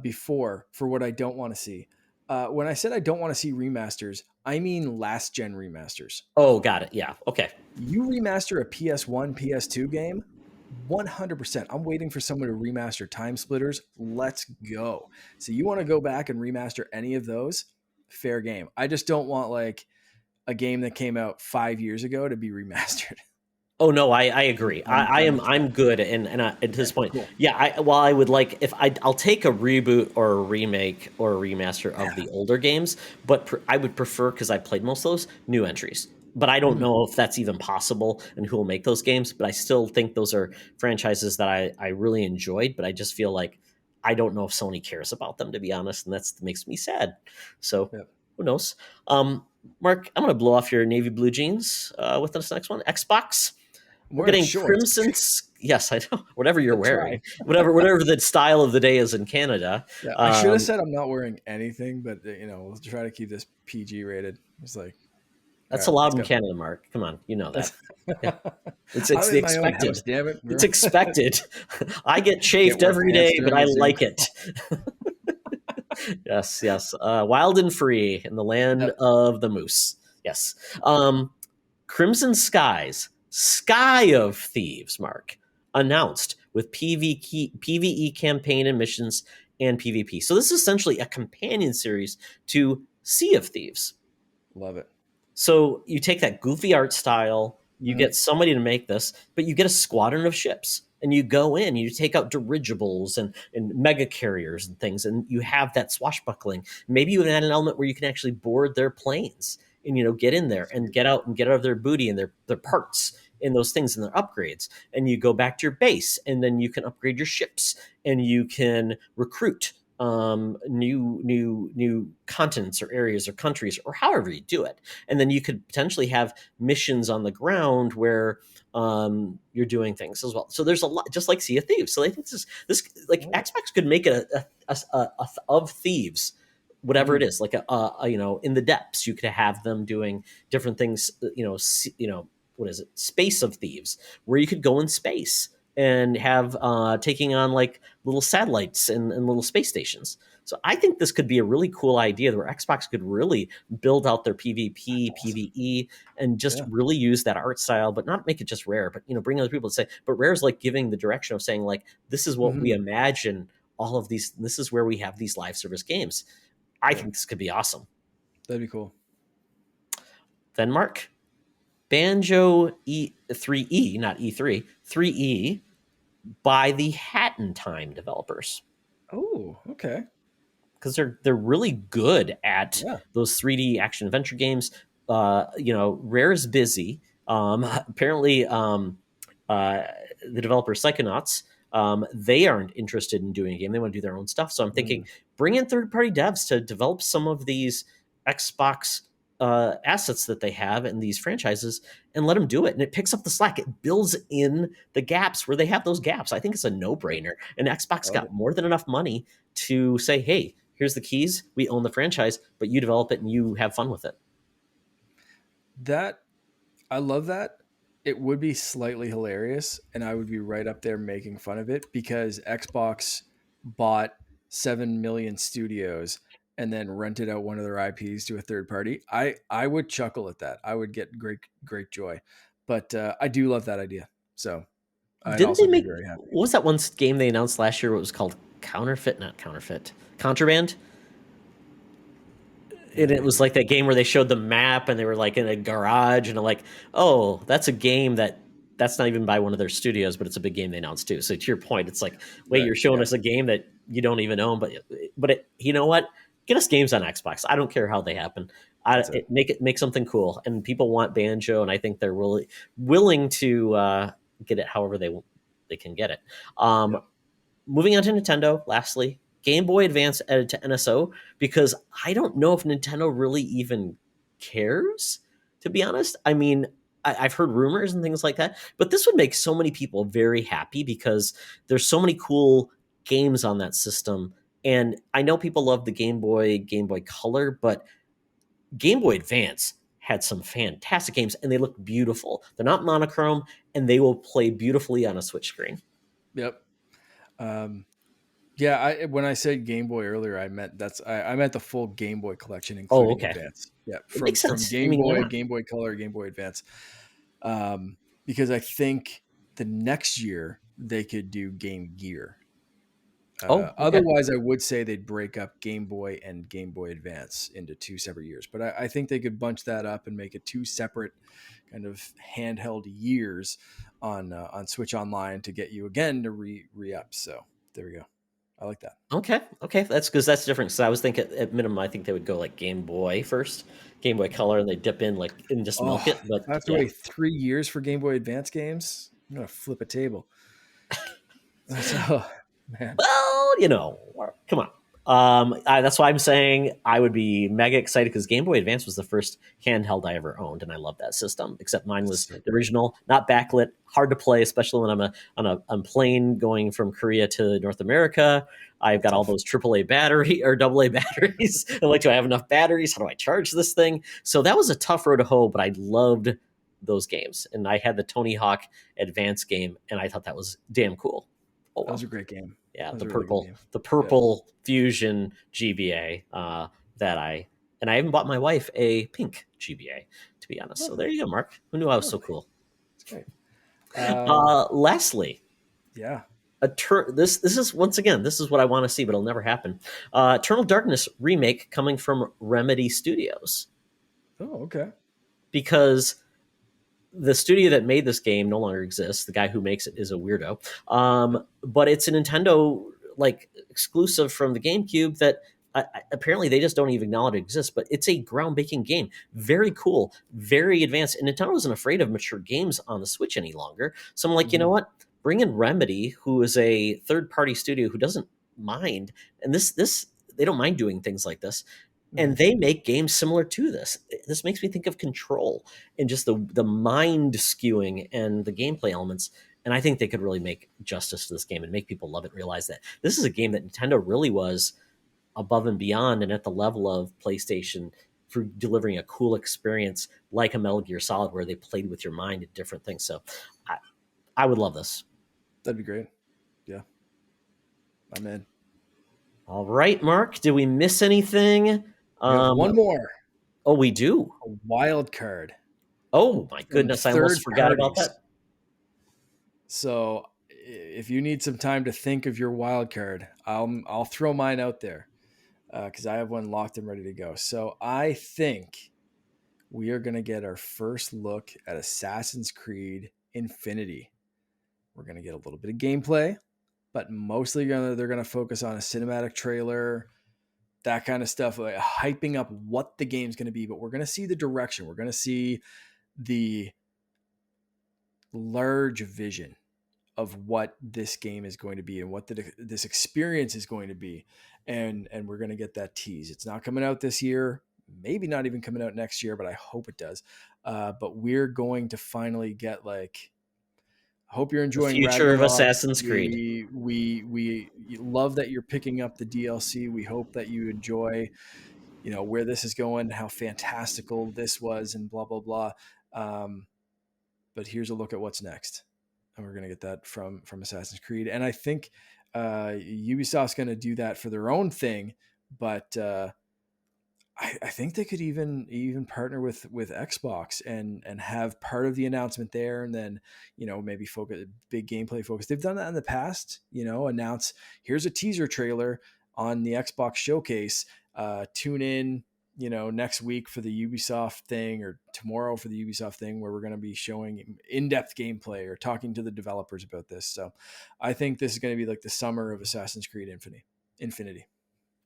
before for what I don't want to see. When I said I don't want to see remasters, I mean last gen remasters. Oh, got it. Yeah. Okay. You remaster a PS1, PS2 game, 100%. I'm waiting for someone to remaster Time Splitters. Let's go. So you want to go back and remaster any of those? Fair game. I just don't want like a game that came out 5 years ago to be remastered. Oh no, I agree. I'm with I'm that. good, and at this Okay, point, cool. yeah. While I would like if I'll take a reboot or a remake or a remaster of the older games, but I would prefer, because I played most of those, new entries. But I don't know if that's even possible and who will make those games. But I still think those are franchises that I really enjoyed. But I just feel like I don't know if Sony cares about them, to be honest, and that makes me sad. So Yep. who knows? Um, Mark, I'm going to blow off your navy blue jeans with this next one. Xbox. I'm We're wearing getting shorts. crimson. Yes, I know. Whatever you're Try. wearing, whatever the style of the day is in Canada. Yeah, I should have said I'm not wearing anything, but we'll try to keep this PG rated. It's like, all That's right, let's allowed in go. Canada, Mark. Come on, you know that. Yeah, it's I'm the in my own expected. house, damn it. It's expected. I get Can't chafed wear every pants day, but during I a Zoom like call. it. Yes, yes. Wild and free in the land Yep. of the moose. Yes. Crimson Skies, Sky of Thieves, Mark, announced with PvE campaign and missions and PvP. So this is essentially a companion series to Sea of Thieves. Love it. So you take that goofy art style, you Mhm. get somebody to make this, but you get a squadron of ships. And you go in, you take out dirigibles and mega carriers and things, and you have that swashbuckling. Maybe you even add an element where you can actually board their planes and get in there and get out of their booty and their parts and those things and their upgrades. And you go back to your base, and then you can upgrade your ships and you can recruit new continents or areas or countries or however you do it. And then you could potentially have missions on the ground where you're doing things as well. So there's a lot, just like Sea of Thieves. So I think this like Xbox could make it a of Thieves, whatever it is, like in the depths. You could have them doing different things. What is it? Space of Thieves, where you could go in space and have taking on like little satellites and little space stations. So I think this could be a really cool idea where Xbox could really build out their PvP, Awesome. PvE, and just really use that art style, but not make it just Rare, but bring other people to say, but Rare's like giving the direction of saying like, this is what we imagine all of these, this is where we have these live service games. I think this could be awesome. That'd be cool. Then Mark, Banjo E3E, not E3, 3E by the Hatton Time developers. Oh, okay. Because they're really good at those 3D action adventure games. Rare's busy. Apparently, the developer Psychonauts, they aren't interested in doing a game. They want to do their own stuff. So I'm thinking, bring in third-party devs to develop some of these Xbox assets that they have in these franchises and let them do it. And it picks up the slack. It builds in the gaps where they have those gaps. I think it's a no-brainer. And Xbox got more than enough money to say, hey, here's the keys. We own the franchise, but you develop it and you have fun with it. I love that. It would be slightly hilarious, and I would be right up there making fun of it because Xbox bought 7 million studios and then rented out one of their IPs to a third party. I would chuckle at that. I would get great joy. But I do love that idea. So I'd Didn't also they be make, very happy. what was that one game they announced last year? What was called Contraband? And it was like that game where they showed the map and they were like in a garage and I'm like, oh, that's a game that's not even by one of their studios, but it's a big game they announced too. So to your point, it's like, wait, you're showing us a game that you don't even own, but you know what? Get us games on Xbox. I don't care how they happen. Make something cool, and people want Banjo, and I think they're really willing to get it however they can get it. Moving on to Nintendo, lastly, Game Boy Advance added to NSO because I don't know if Nintendo really even cares, to be honest. I mean, I've heard rumors and things like that, but this would make so many people very happy because there's so many cool games on that system. And I know people love the Game Boy Color, but Game Boy Advance had some fantastic games and they look beautiful. They're not monochrome and they will play beautifully on a Switch screen. Yep. Yeah, when I said Game Boy earlier, I meant I meant the full Game Boy collection, including Advance. Yeah, it makes sense. Game Boy, Game Boy Color, Game Boy Advance. Because I think the next year they could do Game Gear. Okay. Otherwise, I would say they'd break up Game Boy and Game Boy Advance into 2 separate years. But I think they could bunch that up and make it 2 separate kind of handheld years on Switch Online to get you again to re-up. So there we go. I like that. Okay, that's because that's different. So I was thinking at minimum, I think they would go like Game Boy first, Game Boy Color, and they dip in like and just milk it. But I have to wait 3 years for Game Boy Advance games. I'm gonna flip a table. So, man. Well, come on. That's why I'm saying I would be mega excited because Game Boy Advance was the first handheld I ever owned, and I love that system. Except mine was the original, not backlit, hard to play, especially when I'm on a plane going from Korea to North America. I've got all those AAA battery or AA batteries. I'm like, do I have enough batteries? How do I charge this thing? So that was a tough road to hoe, but I loved those games, and I had the Tony Hawk Advance game, and I thought that was damn cool. Oh, that was a great game. Yeah, the purple Fusion GBA that I even bought my wife a pink GBA, to be honest. So there you go, Mark. Who knew I was so cool? That's great. Lastly, yeah, this is once again, this is what I want to see, but it'll never happen. Eternal Darkness remake coming from Remedy Studios. Oh, okay. Because the studio that made this game no longer exists. The guy who makes it is a weirdo. But it's a Nintendo exclusive from the GameCube that apparently they just don't even acknowledge it exists. But it's a groundbreaking game, very cool, very advanced, and Nintendo isn't afraid of mature games on the Switch any longer. So I'm like, you know what? Bring in Remedy, who is a third-party studio who doesn't mind, and this they don't mind doing things like this. And they make games similar to this. This makes me think of Control and just the mind skewing and the gameplay elements. And I think they could really make justice to this game and make people love it and realize that this is a game that Nintendo really was above and beyond and at the level of PlayStation for delivering a cool experience like a Metal Gear Solid where they played with your mind at different things. So I would love this. That'd be great. Yeah. I'm in. All right, Mark. Did we miss anything? One more. Oh, we do? A wild card. Oh, my goodness. I almost forgot about that. So if you need some time to think of your wild card, I'll throw mine out there because I have one locked and ready to go. So I think we are going to get our first look at Assassin's Creed Infinity. We're going to get a little bit of gameplay, but mostly they're going to focus on a cinematic trailer, that kind of stuff, like hyping up what the game's going to be. But we're going to see the direction. We're going to see the large vision of what this game is going to be and what this experience is going to be. And we're going to get that tease. It's not coming out this year, maybe not even coming out next year, but I hope it does. But we're going to finally get I hope you're enjoying the future of Assassin's Creed. We love that you're picking up the DLC. We hope that you enjoy, where this is going, how fantastical this was, and blah blah blah. But here's a look at what's next, and we're gonna get that from Assassin's Creed. And I think Ubisoft's gonna do that for their own thing, but I think they could even partner with Xbox and have part of the announcement there, and then maybe focus big gameplay focus. They've done that in the past. Announce here's a teaser trailer on the Xbox showcase. Tune in, next week for the Ubisoft thing, or tomorrow for the Ubisoft thing, where we're going to be showing in-depth gameplay or talking to the developers about this. So I think this is going to be like the summer of Assassin's Creed Infinity.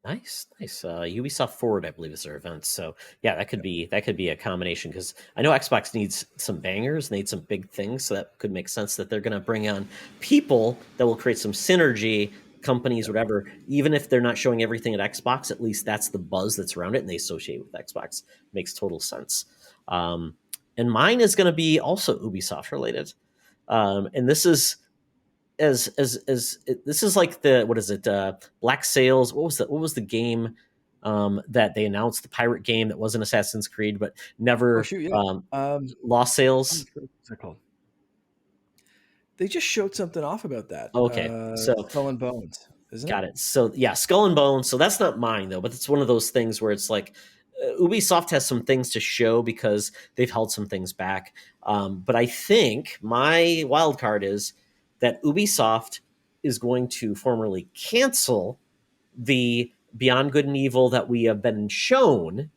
Nice. Ubisoft Forward, I believe, is their event. So yeah, that could be a combination, because I know Xbox needs some bangers, needs some big things. So that could make sense that they're going to bring on people that will create some synergy, companies, whatever. Even if they're not showing everything at Xbox, at least that's the buzz that's around it, and they associate with Xbox. Makes total sense. And mine is going to be also Ubisoft related, and this is. This is like Black Sails. What was the game that they announced, the pirate game that wasn't Assassin's Creed but never Lost Sails? What's that called? They just showed something off about that. Okay, so Skull and Bones, isn't it? Got it. So yeah, Skull and Bones. So that's not mine though, but it's one of those things where it's like Ubisoft has some things to show because they've held some things back. But I think my wild card is that Ubisoft is going to formally cancel the Beyond Good and Evil that we have been shown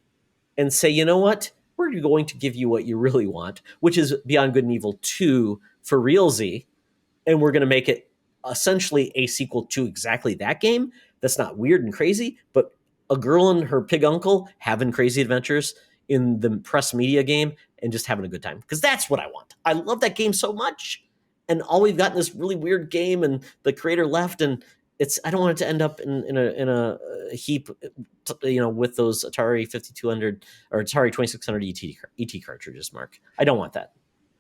and say, you know what? We're going to give you what you really want, which is Beyond Good and Evil 2 for realsy. And we're going to make it essentially a sequel to exactly that game. That's not weird and crazy, but a girl and her pig uncle having crazy adventures in the press media game and just having a good time. Because that's what I want. I love that game so much. And all we've gotten this really weird game, and the creator left, and I don't want it to end up in a heap, with those Atari 5200 or Atari 2600 ET cartridges, Mark. I don't want that.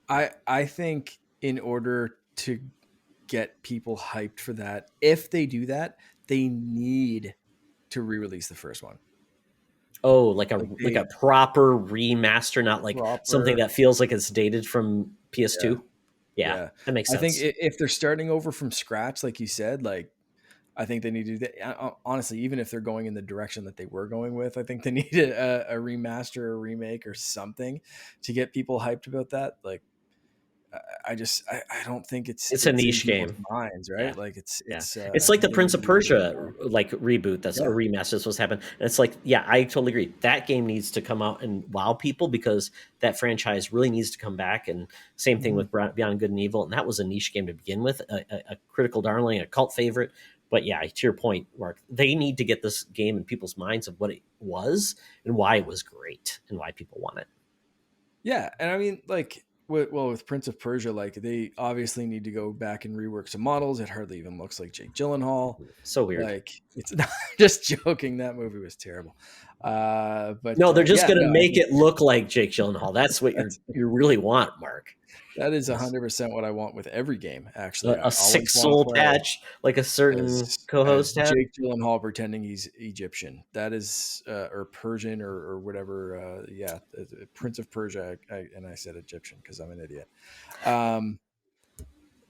I think in order to get people hyped for that, if they do that, they need to re-release the first one. Oh, like a proper remaster, not like something that feels like it's dated from PS2. Yeah, that makes sense. I think if they're starting over from scratch, like you said, like I think they need to do that. Honestly, even if they're going in the direction that they were going with, I think they need a remaster or remake or something to get people hyped about that. Like, I don't think it's a niche game. Minds, right? Yeah. Like it's like the Prince of Persia like reboot that's a remaster that's supposed to happen. And it's like, I totally agree. That game needs to come out and wow people, because that franchise really needs to come back. And same thing with Beyond Good and Evil. And that was a niche game to begin with, a critical darling, a cult favorite. But to your point, Mark, they need to get this game in people's minds of what it was and why it was great and why people want it. Yeah. And I mean, like, with Prince of Persia, like they obviously need to go back and rework some models. It hardly even looks like Jake Gyllenhaal. So weird. Like, it's not just joking. That movie was terrible. But no, they're just going to make it look like Jake Gyllenhaal. That's what you really want, Mark. That is 100% what I want with every game, actually. A sick soul patch, like a certain co-host had. Jake Gyllenhaal pretending he's Egyptian. That is, or Persian or whatever. Prince of Persia. I said Egyptian because I'm an idiot.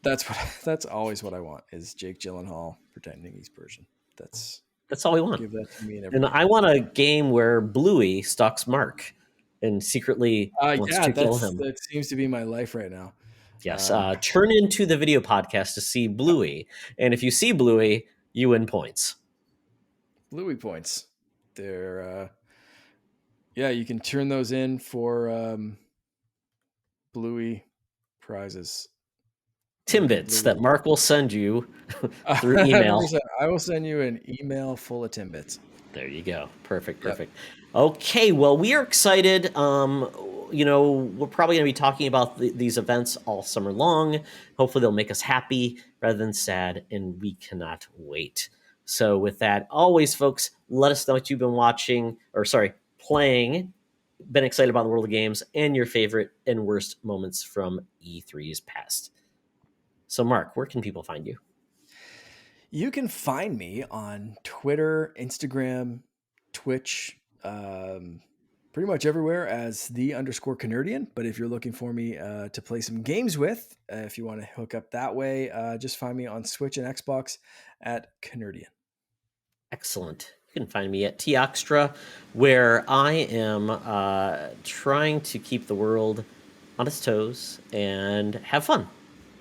That's always what I want is Jake Gyllenhaal pretending he's Persian. That's all we want. Give that to me and I want a game where Bluey stalks Mark and secretly wants to kill him. That seems to be my life right now. Yes. Turn into the video podcast to see Bluey. And if you see Bluey, you win points. Bluey points. They're, you can turn those in for Bluey prizes. Timbits that Mark will send you through email. I will send you an email full of Timbits. There you go. Perfect. Yep. Okay, well, we are excited. We're probably going to be talking about these events all summer long. Hopefully they'll make us happy rather than sad, and we cannot wait. So with that, always, folks, let us know what you've been playing, been excited about the world of games, and your favorite and worst moments from E3's past. So, Mark, where can people find you? You can find me on Twitter, Instagram, Twitch, pretty much everywhere as _Canardian. But if you're looking for me to play some games with, if you want to hook up that way, just find me on Switch and Xbox at Canardian. Excellent. You can find me at Toxtra, where I am trying to keep the world on its toes and have fun.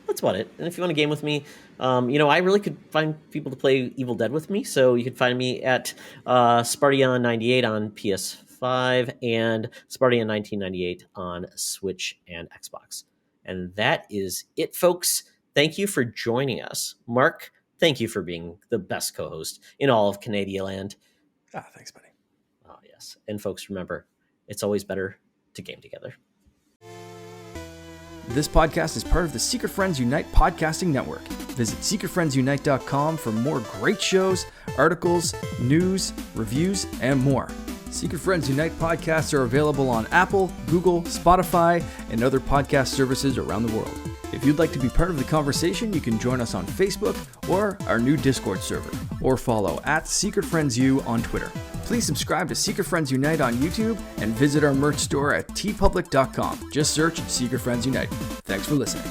That's about it. And if you want to game with me, I really could find people to play Evil Dead with me. So you can find me at Spartyon98 on PS5 and Spartyon1998 on Switch and Xbox. And that is it, folks. Thank you for joining us. Mark, thank you for being the best co-host in all of Canadian land. Thanks, buddy. Oh, yes. And folks, remember, it's always better to game together. This podcast is part of the Secret Friends Unite podcasting network. Visit secretfriendsunite.com for more great shows, articles, news, reviews, and more. Secret Friends Unite podcasts are available on Apple, Google, Spotify, and other podcast services around the world. If you'd like to be part of the conversation, you can join us on Facebook or our new Discord server, or follow @SecretFriendsU on Twitter. Please subscribe to Secret Friends Unite on YouTube and visit our merch store at tpublic.com. Just search Secret Friends Unite. Thanks for listening.